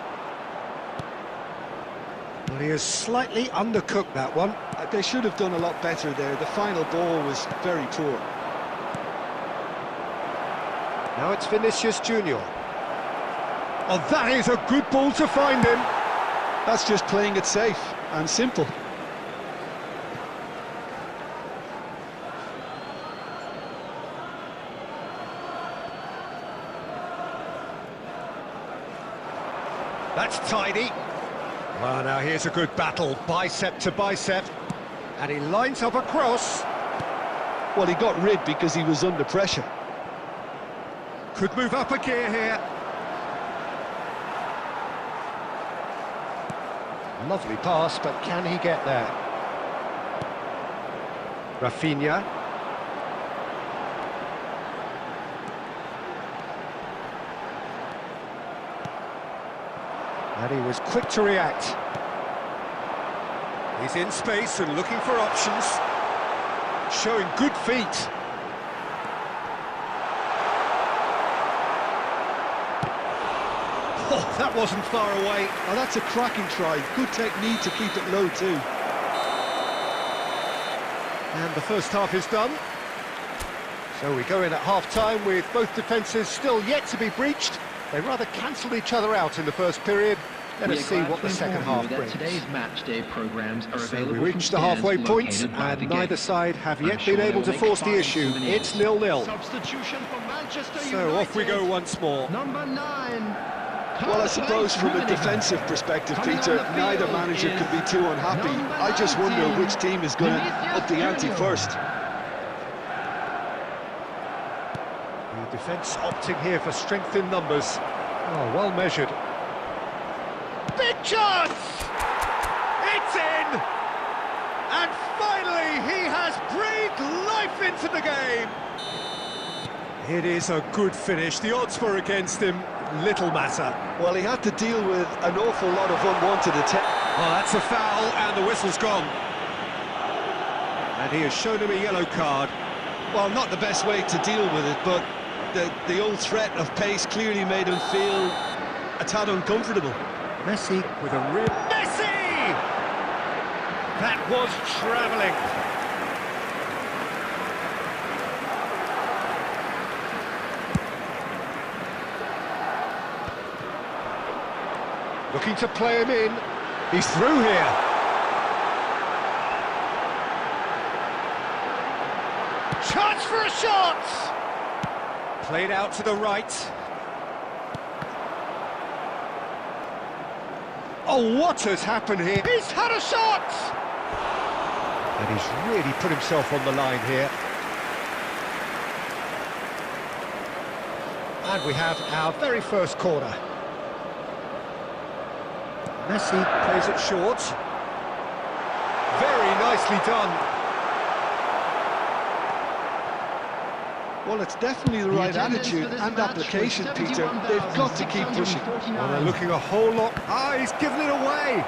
Speaker 1: Well, he has slightly undercooked that one.
Speaker 2: They should have done a lot better there. The final ball was very poor.
Speaker 1: Now it's Vinicius Junior. Oh, that is a good ball to find him.
Speaker 2: That's just playing it safe and simple.
Speaker 1: That's tidy. Well, now here's a good battle, bicep to bicep. And he lines up a cross.
Speaker 2: Well, he got rid because he was under pressure.
Speaker 1: Could move up a gear here. Lovely pass, but can he get there? Rafinha. And he was quick to react. He's in space and looking for options. Showing good feet. Oh, that wasn't far away.
Speaker 2: Oh, that's a cracking try. Good technique to keep it low too.
Speaker 1: And the first half is done. So we go in at half-time with both defences still yet to be breached. They rather cancelled each other out in the first period. Let us see what the second half brings.
Speaker 4: Today's match day programs are available.
Speaker 1: We reached the halfway point, and neither side have yet been able to force the issue. It's 0-0.
Speaker 4: Substitution for Manchester United.
Speaker 1: So off we go once more.
Speaker 4: Number 9.
Speaker 2: Well, I suppose from a defensive perspective, Peter, neither manager can be too unhappy. I just wonder which team is going to up the ante first.
Speaker 1: The defence opting here for strength in numbers. Oh, well measured. Big chance! It's in! And finally, he has breathed life into the game. It is a good finish. The odds were against him. little matter.
Speaker 2: Well, he had to deal with an awful lot of unwanted attention.
Speaker 1: Oh, that's a foul, and the whistle's gone. And he has shown him a yellow card.
Speaker 2: Well, not the best way to deal with it, but the old threat of pace clearly made him feel a tad uncomfortable.
Speaker 1: Messi with a real... Messi! That was travelling. Looking to play him in. He's through here. Chance for a shot! Played out to the right. Oh, what has happened here? He's had a shot! And he's really put himself on the line here. And we have our very first corner. Messi plays it short. Very nicely done.
Speaker 2: Well, it's definitely the right attitude and application, Peter. They've got to keep pushing.
Speaker 1: Well, they're looking a whole lot... Ah, he's given it away!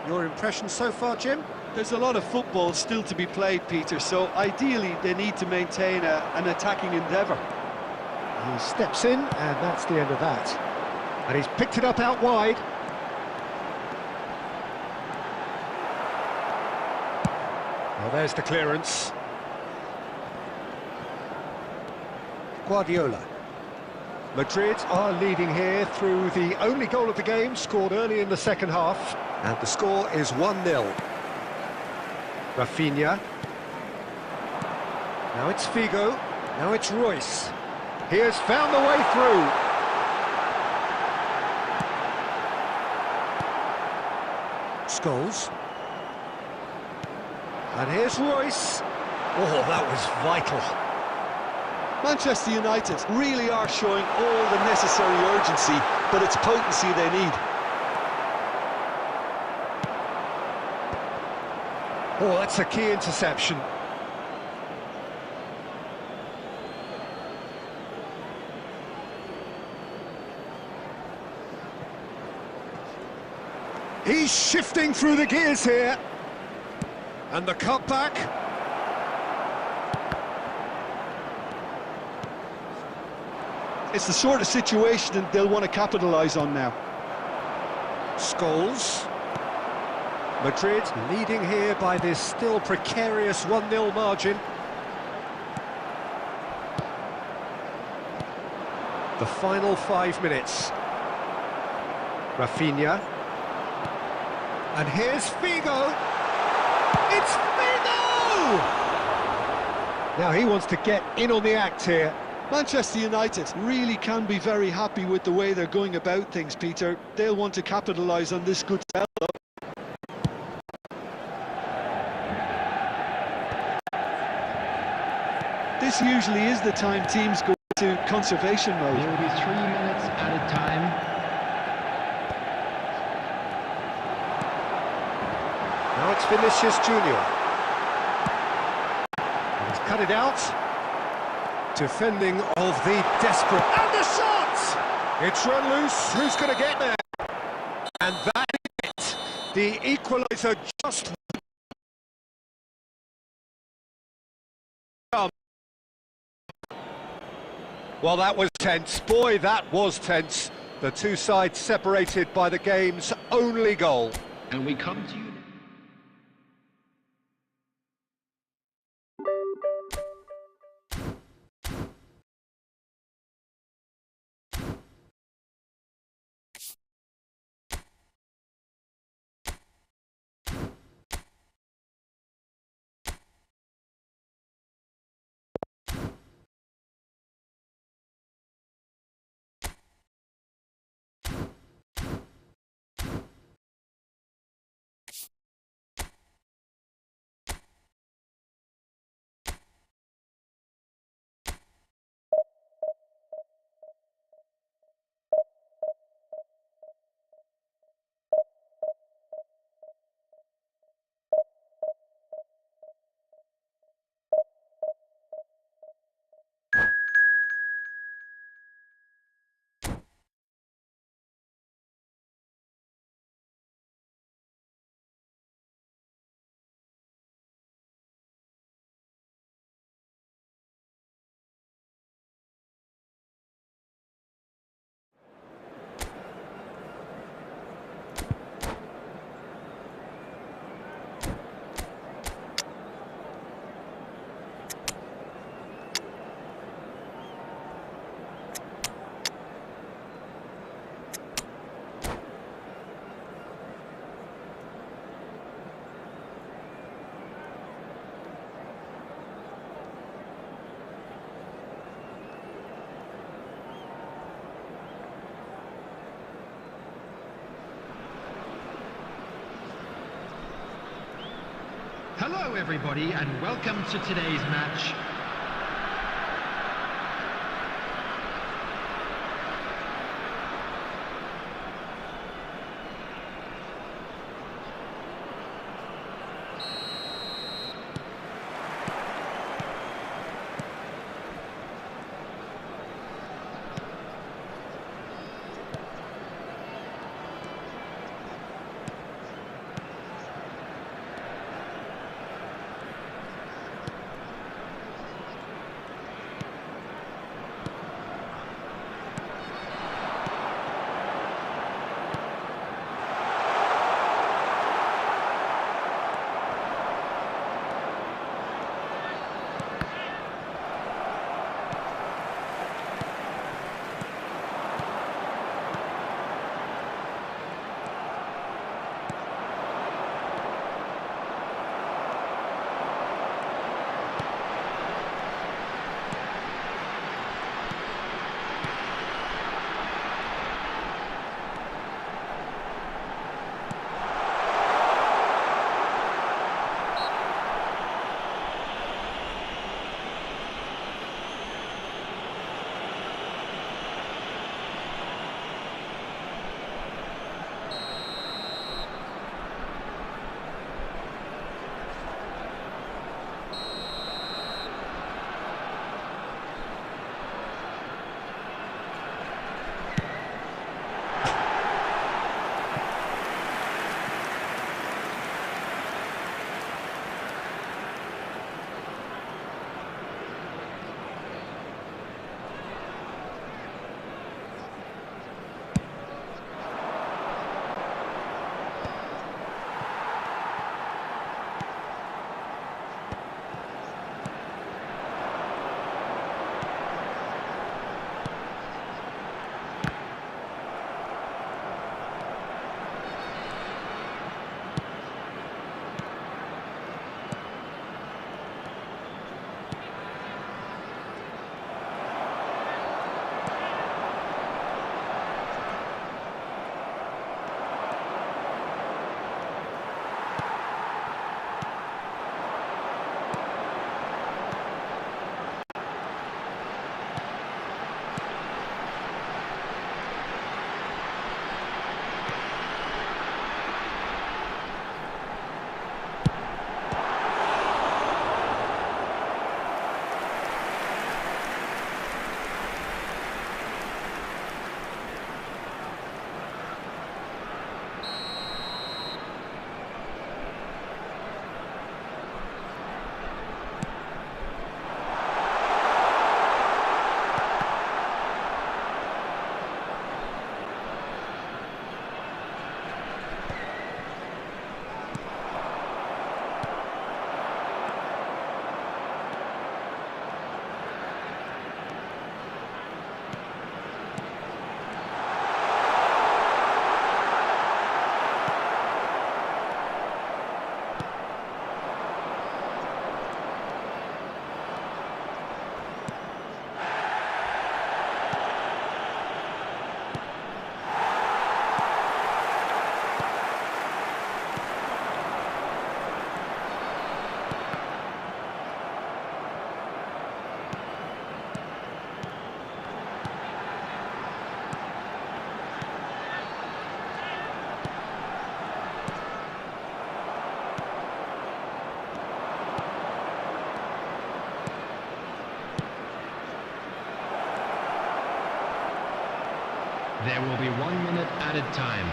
Speaker 1: Your impression so far, Jim?
Speaker 2: There's a lot of football still to be played, Peter, so ideally they need to maintain an attacking endeavour.
Speaker 1: He steps in, and that's the end of that. And he's picked it up out wide. Well, there's the clearance. Guardiola. Madrid are leading here through the only goal of the game, scored early in the second half. And the score is 1-0. Rafinha. Now it's Figo. Now it's Royce. He has found the way through. Scholes. And here's Royce. Oh, that was vital.
Speaker 2: Manchester United really are showing all the necessary urgency, but it's potency they need.
Speaker 1: Oh, that's a key interception. He's shifting through the gears here. And the cutback.
Speaker 2: It's the sort of situation that they'll want to capitalise on now.
Speaker 1: Scholes. Madrid leading here by this still precarious 1-0 margin. The final 5 minutes. Rafinha. And here's Figo. It's Figo! Now he wants to get in on the act here.
Speaker 2: Manchester United really can be very happy with the way they're going about things, Peter. They'll want to capitalise on this good spell. This usually is the time teams go into conservation mode.
Speaker 4: There will be 3 minutes at a time.
Speaker 1: Now it's Vinicius Junior. He's cut it out. Defending of the desperate... And the shot! It's run loose. Who's going to get there? And that is it. The equaliser just... Well, that was tense. Boy, that was tense. The two sides separated by the game's only goal.
Speaker 4: And we come to you. Hello everybody and welcome to today's match. There will be 1 minute added time.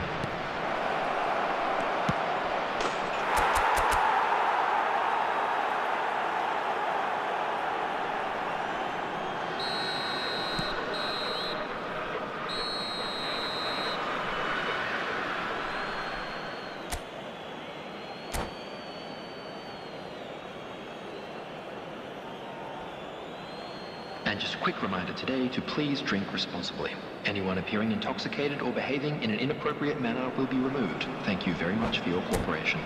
Speaker 5: And just a quick reminder today to please drink responsibly. Anyone appearing intoxicated or behaving in an inappropriate manner will be removed. Thank you very much for your cooperation.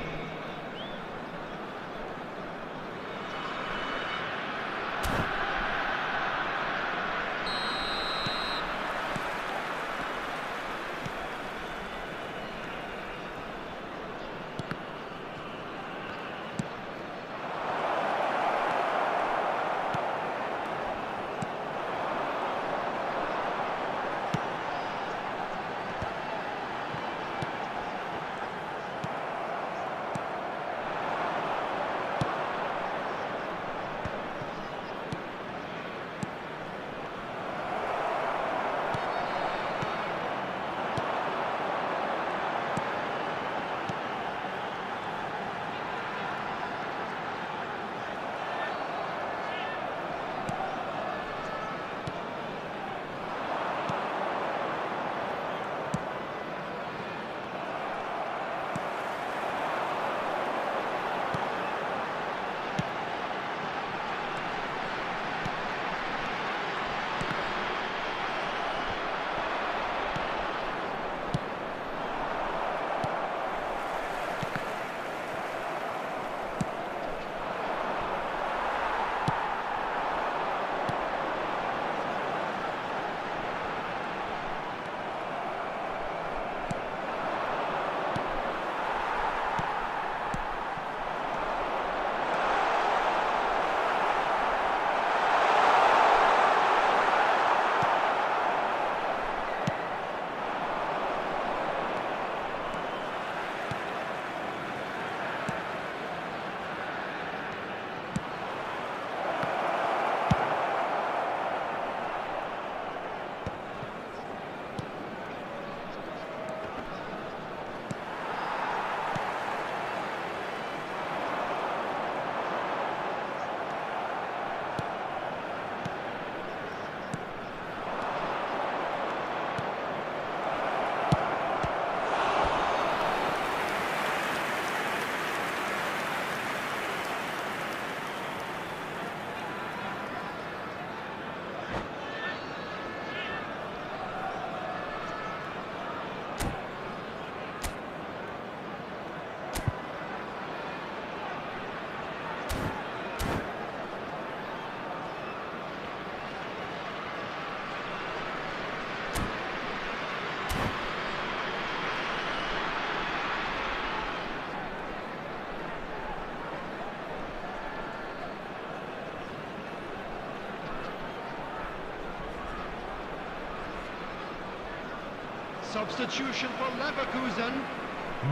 Speaker 4: Substitution for Leverkusen,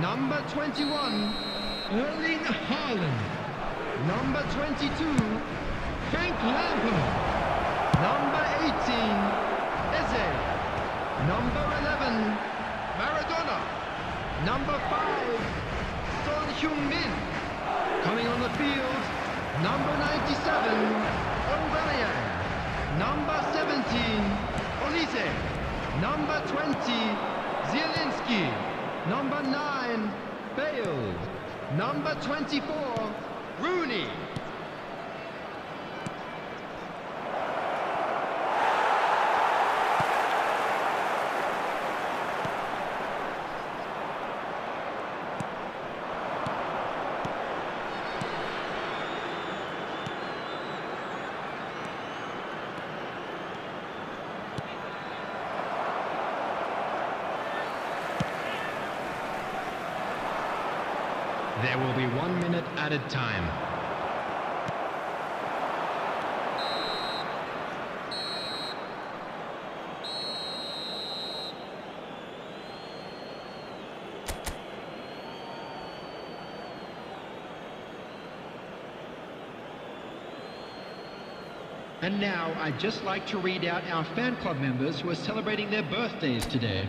Speaker 4: number 21, Erling Haaland. Number 22, Frank Lampard. Number 18, Eze. Number 11, Maradona. Number 5, Son Heung-min. Coming on the field, number 97, Aubameyang. Number 17, Olise. Number 20, Zielinski. Number 9, Bale. Number 24, Rooney. There will be 1 minute added time. And now I'd just like to read out our fan club members who are celebrating their birthdays today.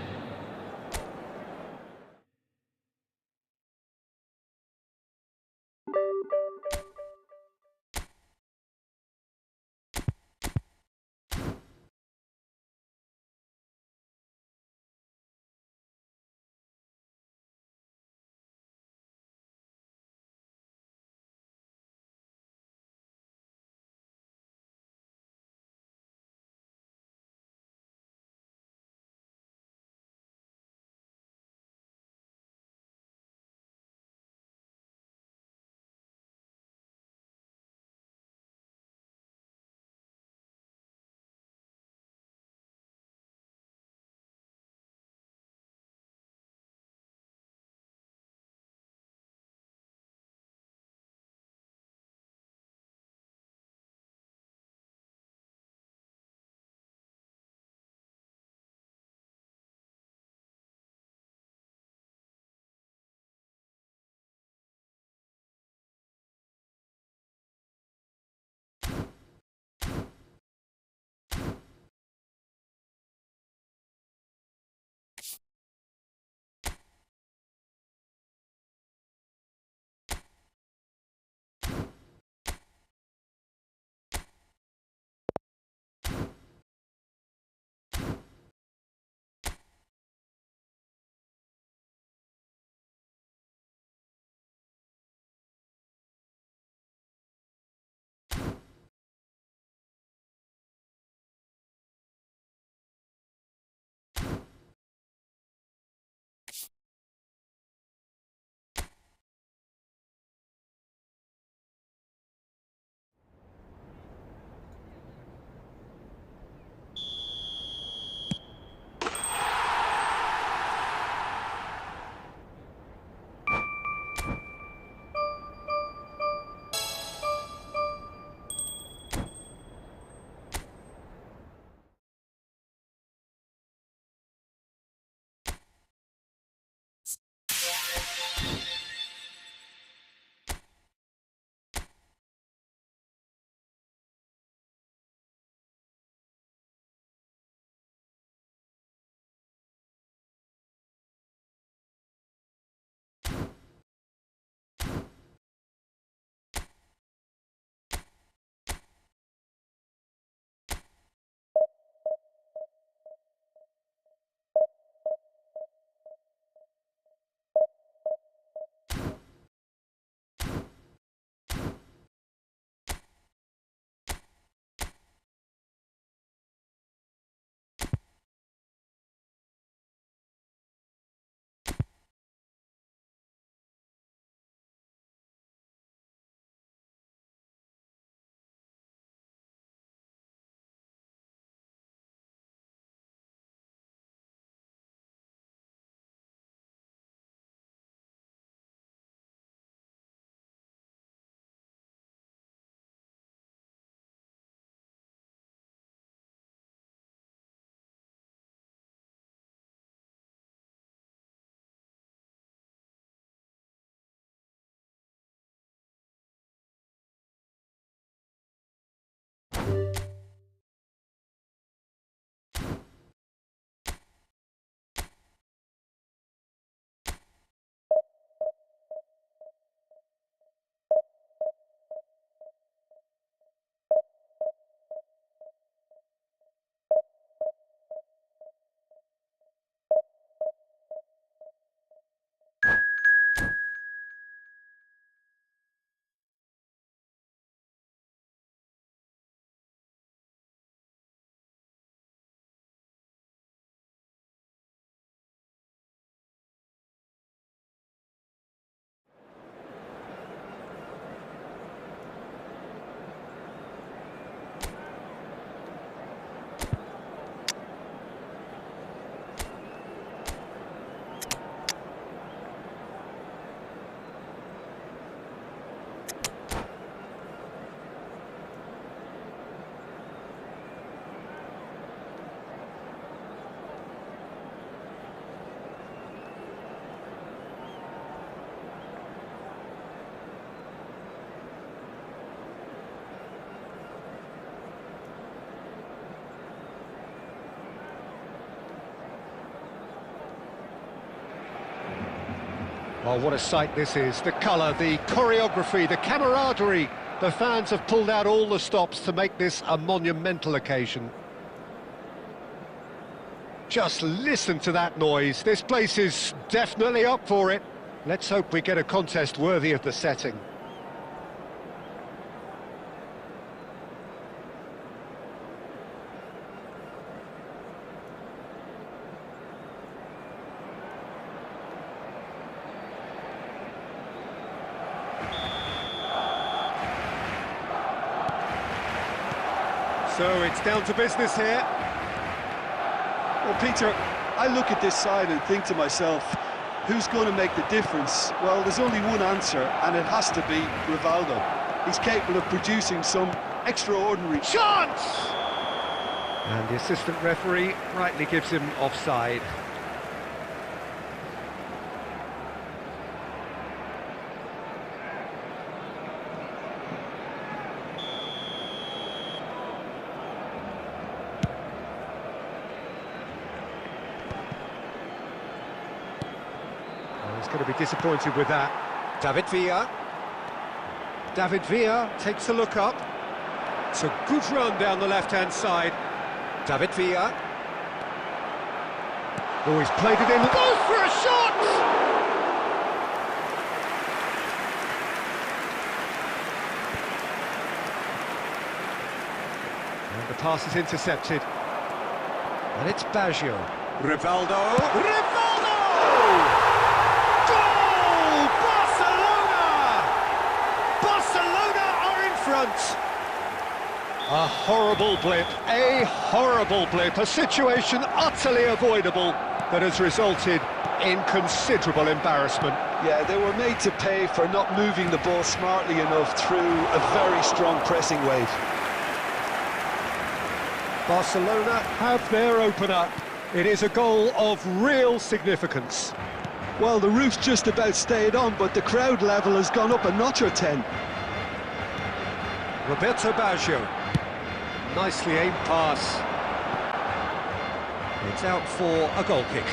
Speaker 1: Oh, what a sight this is. The colour, the choreography, the camaraderie. The fans have pulled out all the stops to make this a monumental occasion. Just listen to that noise. This place is definitely up for it. Let's hope we get a contest worthy of the setting. So it's down to business here.
Speaker 2: Well, Peter, I look at this side and think to myself, who's going to make the difference? Well, there's only one answer, and it has to be Rivaldo. He's capable of producing some extraordinary
Speaker 1: Chance! And the assistant referee rightly gives him offside. He's going to be disappointed with that. David Villa. David Villa takes a look up. It's a good run down the left-hand side. David Villa. Oh, he's played it in. Goes for a shot! And the pass is intercepted. And it's Baggio. Rivaldo. Rivaldo! A horrible blip, a situation utterly avoidable that has resulted in considerable embarrassment.
Speaker 2: Yeah, they were made to pay for not moving the ball smartly enough through a very strong pressing wave.
Speaker 1: Barcelona have their opener. It is a goal of real significance.
Speaker 2: Well, the roof's just about stayed on, but the crowd level has gone up a notch or 10.
Speaker 1: Roberto Baggio. Nicely aimed pass. It's out for a goal kick.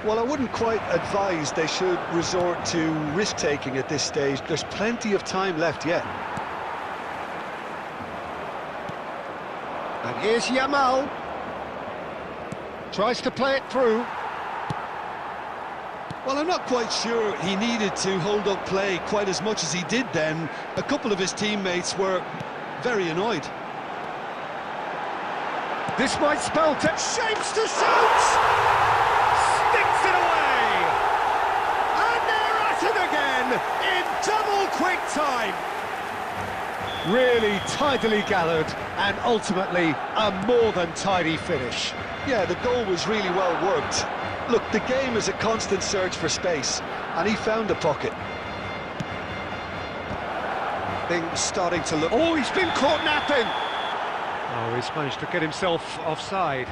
Speaker 2: Well, I wouldn't quite advise they should resort to risk-taking at this stage. There's plenty of time left yet.
Speaker 1: And here's Yamal. Tries to play it through.
Speaker 2: Well, I'm not quite sure he needed to hold up play quite as much as he did then. A couple of his teammates were very annoyed.
Speaker 1: This might spell shapes to shoot! Sticks it away! And they're at it again in double quick time! Really tidily gathered and ultimately a more than tidy finish.
Speaker 2: Yeah, the goal was really well worked. Look, the game is a constant search for space, and he found a pocket.
Speaker 1: Things starting to look... Oh, he's been caught napping! Oh, he's managed to get himself offside.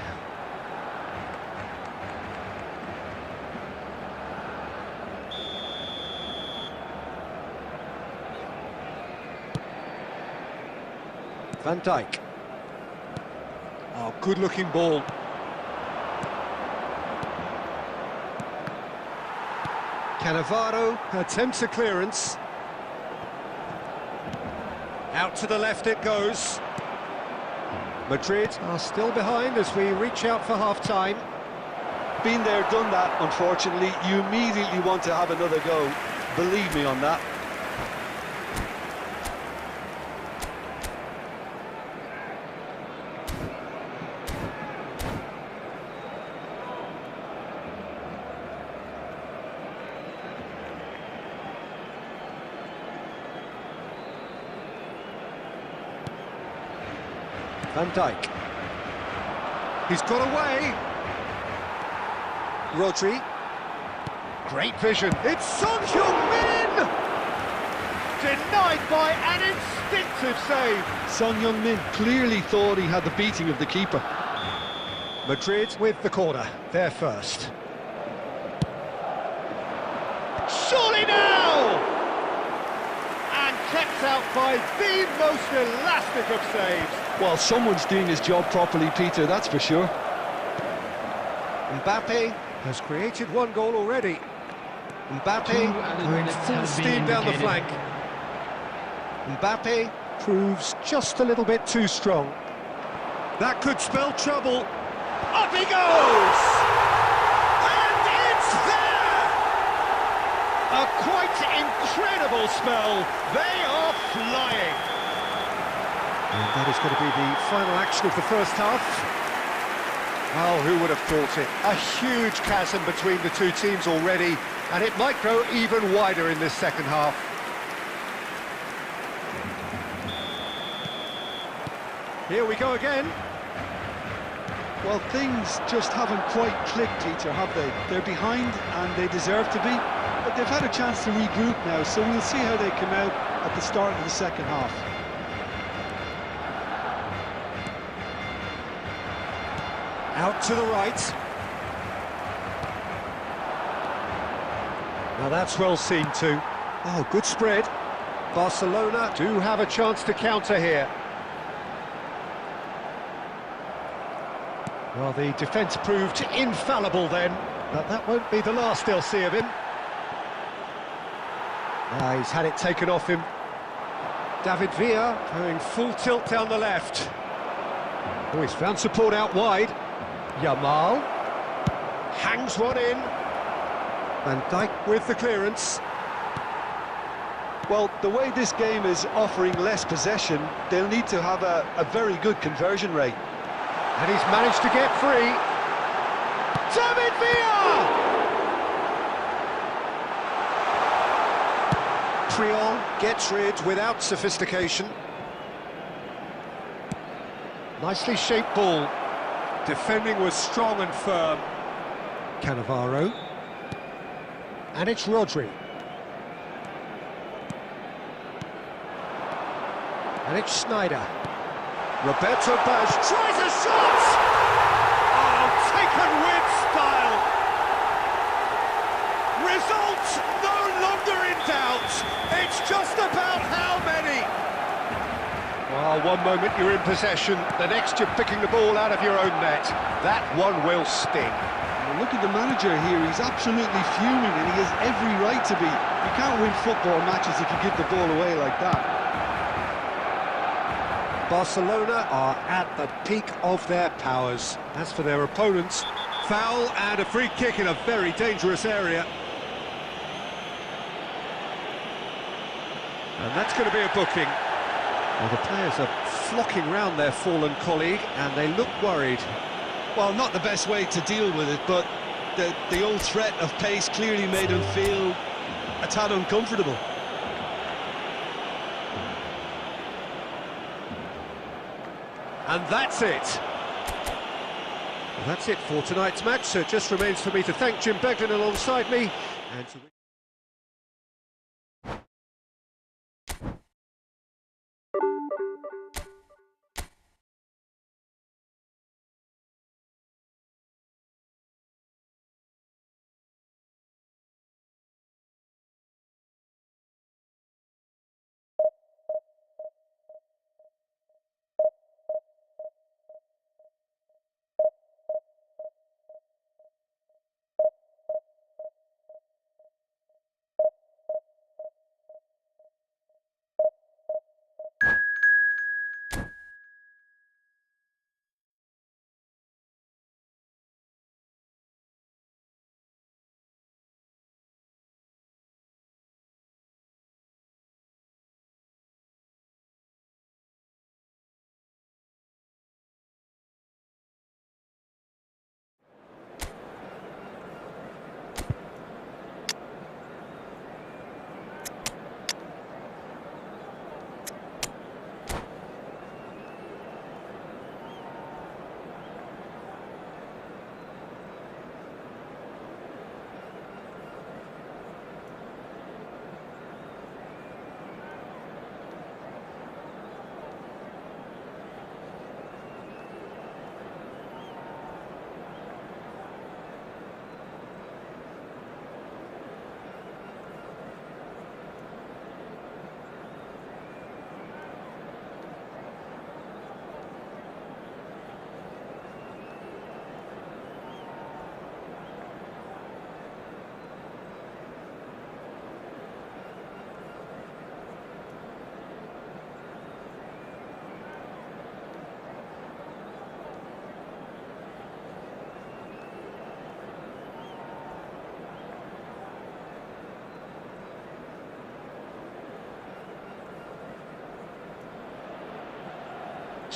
Speaker 1: Van Dijk. Oh, good-looking ball. Cannavaro attempts a clearance. Out to the left it goes. Madrid are still behind as we reach out for half-time.
Speaker 2: Been there, done that, unfortunately. You immediately want to have another go. Believe me on that.
Speaker 1: Van Dijk. He's got away. Rodri. Great vision. It's Son Heung-min! Denied by an instinctive save.
Speaker 2: Son Heung-min clearly thought he had the beating of the keeper.
Speaker 1: Madrid with the corner. They're first. Surely now! And kept out by the most elastic of saves.
Speaker 2: Well, someone's doing his job properly, Peter, that's for sure.
Speaker 1: Mbappe has created one goal already. Mbappe going full steam down the flank. Mbappe proves just a little bit too strong. That could spell trouble. Up he goes! And it's there! A quite incredible spell. They are flying. And that is going to be the final action of the first half. Oh, who would have thought it? A huge chasm between the two teams already, and it might grow even wider in this second half. Here we go again.
Speaker 2: Well, things just haven't quite clicked, Peter, have they? They're behind, and they deserve to be, but they've had a chance to regroup now, so we'll see how they come out at the start of the second half.
Speaker 1: Out to the right. Now that's well seen too. Oh, good spread. Barcelona do have a chance to counter here. Well, the defence proved infallible then, but that won't be the last they'll see of him. He's had it taken off him. David Villa going full tilt down the left. Oh, he's found support out wide. Yamal hangs one in. Van Dijk with the clearance.
Speaker 2: Well, the way this game is offering less possession, they'll need to have a very good conversion rate.
Speaker 1: And he's managed to get free. David Villa! Triol gets rid without sophistication. Nicely shaped ball. Defending was strong and firm. Cannavaro. And it's Rodri. And it's Sneijder. Roberto Baggio tries a shot! Oh, taken with style! Result no longer in doubt. It's just about how many. Well, one moment you're in possession, the next you're picking the ball out of your own net. That one will sting.
Speaker 2: Well, look at the manager here, he's absolutely fuming and he has every right to be. You can't win football matches if you give the ball away like that.
Speaker 1: Barcelona are at the peak of their powers. As for their opponents, foul and a free kick in a very dangerous area. And that's going to be a booking. Well, the players are flocking round their fallen colleague and they look worried.
Speaker 2: Well, not the best way to deal with it, but the old threat of pace clearly made him feel a tad uncomfortable.
Speaker 1: And that's it. Well, that's it for tonight's match, so it just remains for me to thank Jim Beglin alongside me and to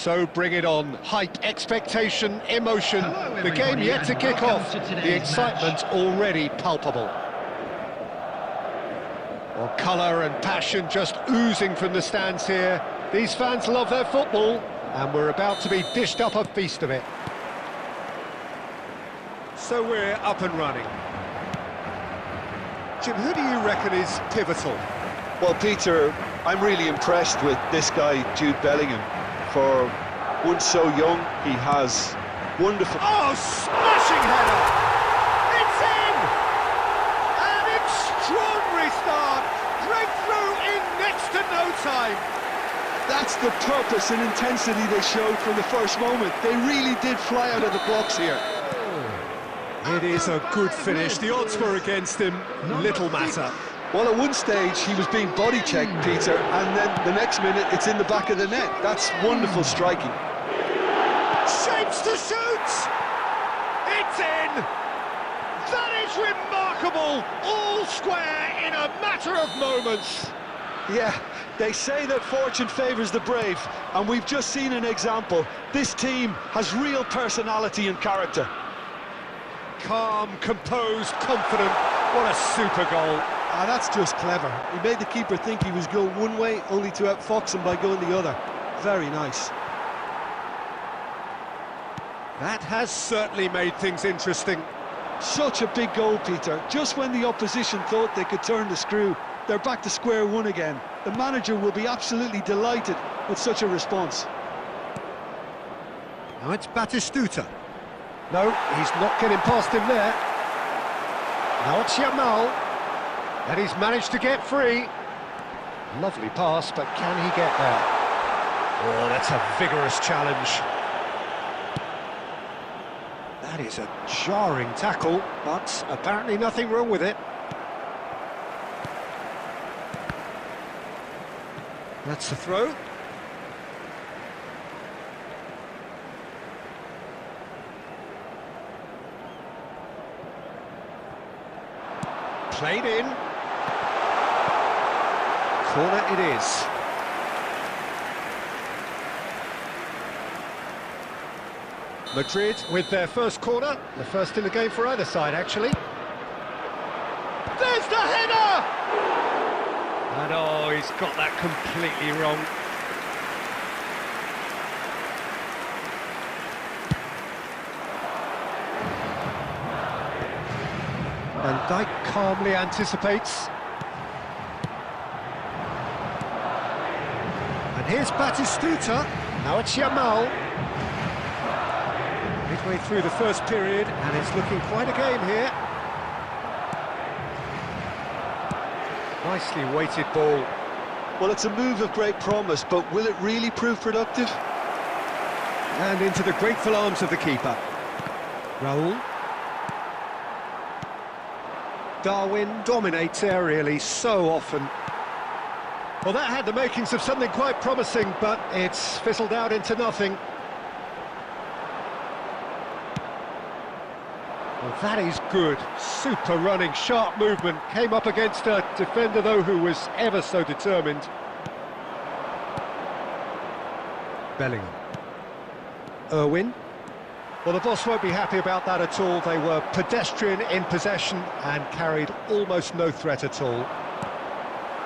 Speaker 1: So bring it on. Hype, expectation, emotion.
Speaker 4: Hello,
Speaker 1: The game
Speaker 4: everybody,
Speaker 1: yet to
Speaker 4: and
Speaker 1: kick
Speaker 4: welcome
Speaker 1: off.
Speaker 4: to today's
Speaker 1: The excitement already palpable. Well, colour and passion just oozing from the stands here. These fans love their football, and we're about to be dished up a feast of it. So we're up and running. Jim, who do you reckon is pivotal?
Speaker 2: Well, Peter, I'm really impressed with this guy, Jude Bellingham. For one so young, he has wonderful...
Speaker 1: Oh, smashing header! It's in! An extraordinary start! Breakthrough in next to no time!
Speaker 2: That's the purpose and intensity they showed from the first moment. They really did fly out of the blocks here.
Speaker 1: It is a good finish. The odds were against him. Little matter.
Speaker 2: Well, at one stage, he was being body-checked, Peter, and then the next minute, it's in the back of the net. That's wonderful striking.
Speaker 1: Shapes to shoot! It's in! That is remarkable! All square in a matter of moments.
Speaker 2: Yeah, they say that fortune favours the brave, and we've just seen an example. This team has real personality and character.
Speaker 1: Calm, composed, confident. What a super goal.
Speaker 2: Ah, that's just clever. He made the keeper think he was going one way, only to outfox him by going the other. Very nice.
Speaker 1: That has certainly made things interesting.
Speaker 2: Such a big goal, Peter. Just when the opposition thought they could turn the screw, they're back to square one again. The manager will be absolutely delighted with such a response.
Speaker 1: Now it's Batistuta. No, he's not getting past him there. Now it's Yamal. And he's managed to get free. Lovely pass, but can he get there? Oh, that's a vigorous challenge. That is a jarring tackle, but apparently nothing wrong with it. That's the throw. Played in. Corner it is. Madrid with their first corner, the first in the game for either side, actually. There's the header! And oh, he's got that completely wrong. Van Dijk calmly anticipates. And here's Batistuta. Now it's Yamal. Midway through the first period, and it's looking quite a game here. Nicely weighted ball.
Speaker 2: Well, it's a move of great promise, but will it really prove productive?
Speaker 1: And into the grateful arms of the keeper. Raul. Darwin dominates aerially so often. Well, that had the makings of something quite promising, but it's fizzled out into nothing. Well, that is good. Super running, sharp movement. Came up against a defender, though, who was ever so determined. Bellingham. Irwin. Well, the boss won't be happy about that at all. They were pedestrian in possession and carried almost no threat at all.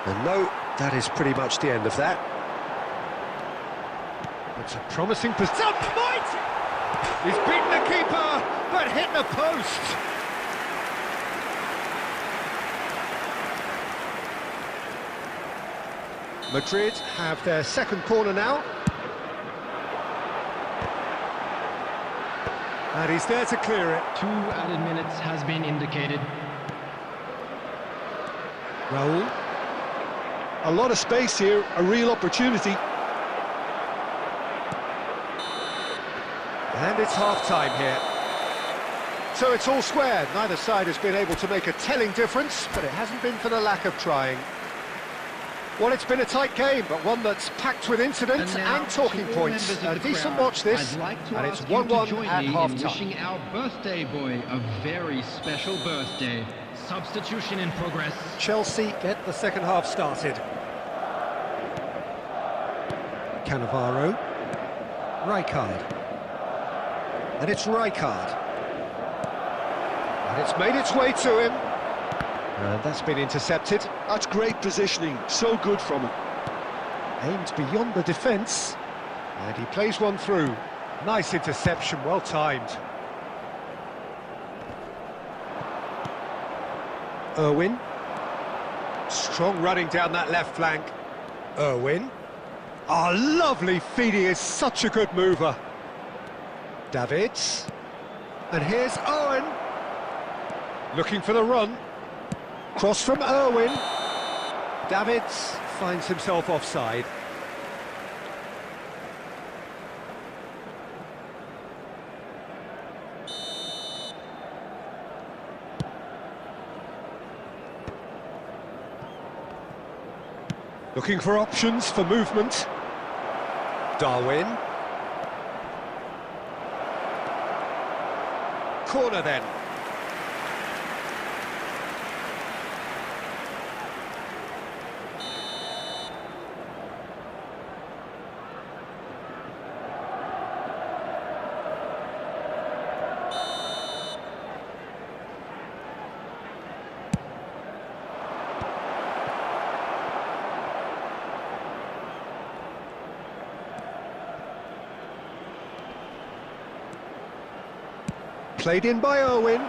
Speaker 1: And no, that is pretty much the end of that. It's a promising position. Point! He's beaten the keeper, but hit the post. Madrid have their second corner now. And he's there to clear it.
Speaker 4: 2 added minutes has been indicated.
Speaker 1: Raul.
Speaker 2: A lot of space here, a real opportunity.
Speaker 1: And it's half-time here. So it's all square. Neither side has been able to make a telling difference, but it hasn't been for the lack of trying. Well, it's been a tight game, but one that's packed with incidents and talking points. A decent watch this, and it's 1-1 at half-time.
Speaker 4: Wishing our birthday boy a very special birthday. Substitution in progress.
Speaker 1: Chelsea get the second half started. Cannavaro. Rijkaard. And it's Rijkaard. And it's made its way to him. And that's been intercepted.
Speaker 2: That's great positioning, so good from him.
Speaker 1: Aimed beyond the defence. And he plays one through. Nice interception, well timed. Irwin. Strong running down that left flank. Irwin. Oh, lovely feed, he is such a good mover. Davids. And here's Owen. Looking for the run. Cross from Irwin. Davids finds himself offside. Looking for options for movement. Darwin. Corner then. Played in by Irwin.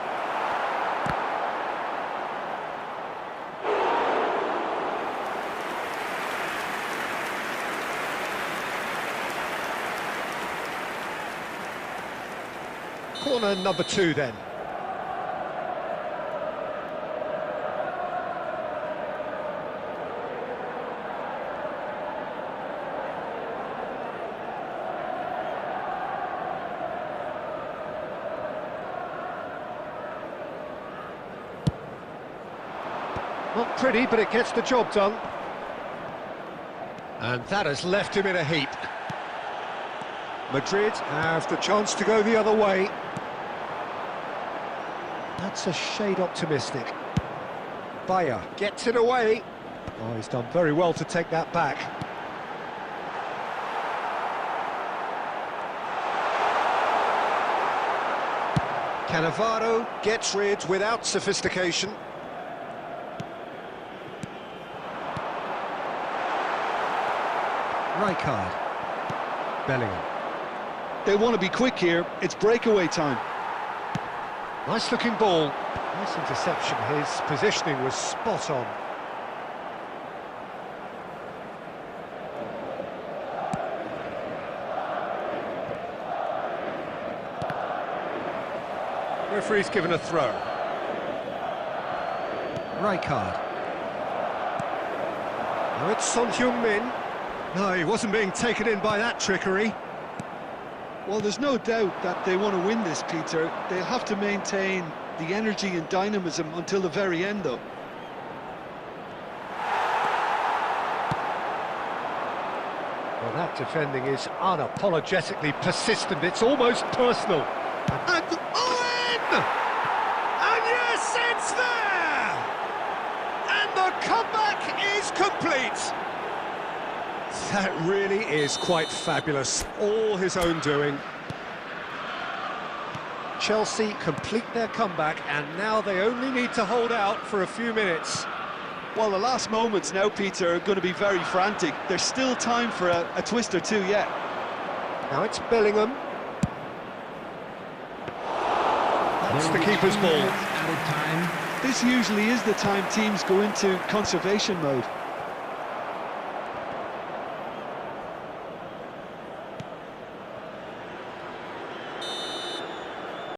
Speaker 1: Corner number 2 then. Not pretty, but it gets the job done. And that has left him in a heap. Madrid have the chance to go the other way. That's a shade optimistic. Bayer gets it away. Oh, he's done very well to take that back. Cannavaro gets rid without sophistication. Rijkaard. Bellingham.
Speaker 2: They want to be quick here, it's breakaway time.
Speaker 1: Nice looking ball. Nice interception, his positioning was spot on. Referee's given a throw. Rijkaard. Now it's Son Heung-min. No, he wasn't being taken in by that trickery.
Speaker 2: Well, there's no doubt that they want to win this, Peter. They'll have to maintain the energy and dynamism until the very end, though.
Speaker 1: Well, that defending is unapologetically persistent. It's almost personal. And Owen! And yes, it's there! And the comeback is complete. That really is quite fabulous. All his own doing. Chelsea complete their comeback, and now they only need to hold out for a few minutes.
Speaker 2: Well, the last moments now, Peter, are going to be very frantic. There's still time for a twist or two yet.
Speaker 1: Now it's Bellingham. That's the keeper's ball.
Speaker 4: Out of time.
Speaker 2: This usually is the time teams go into conservation mode.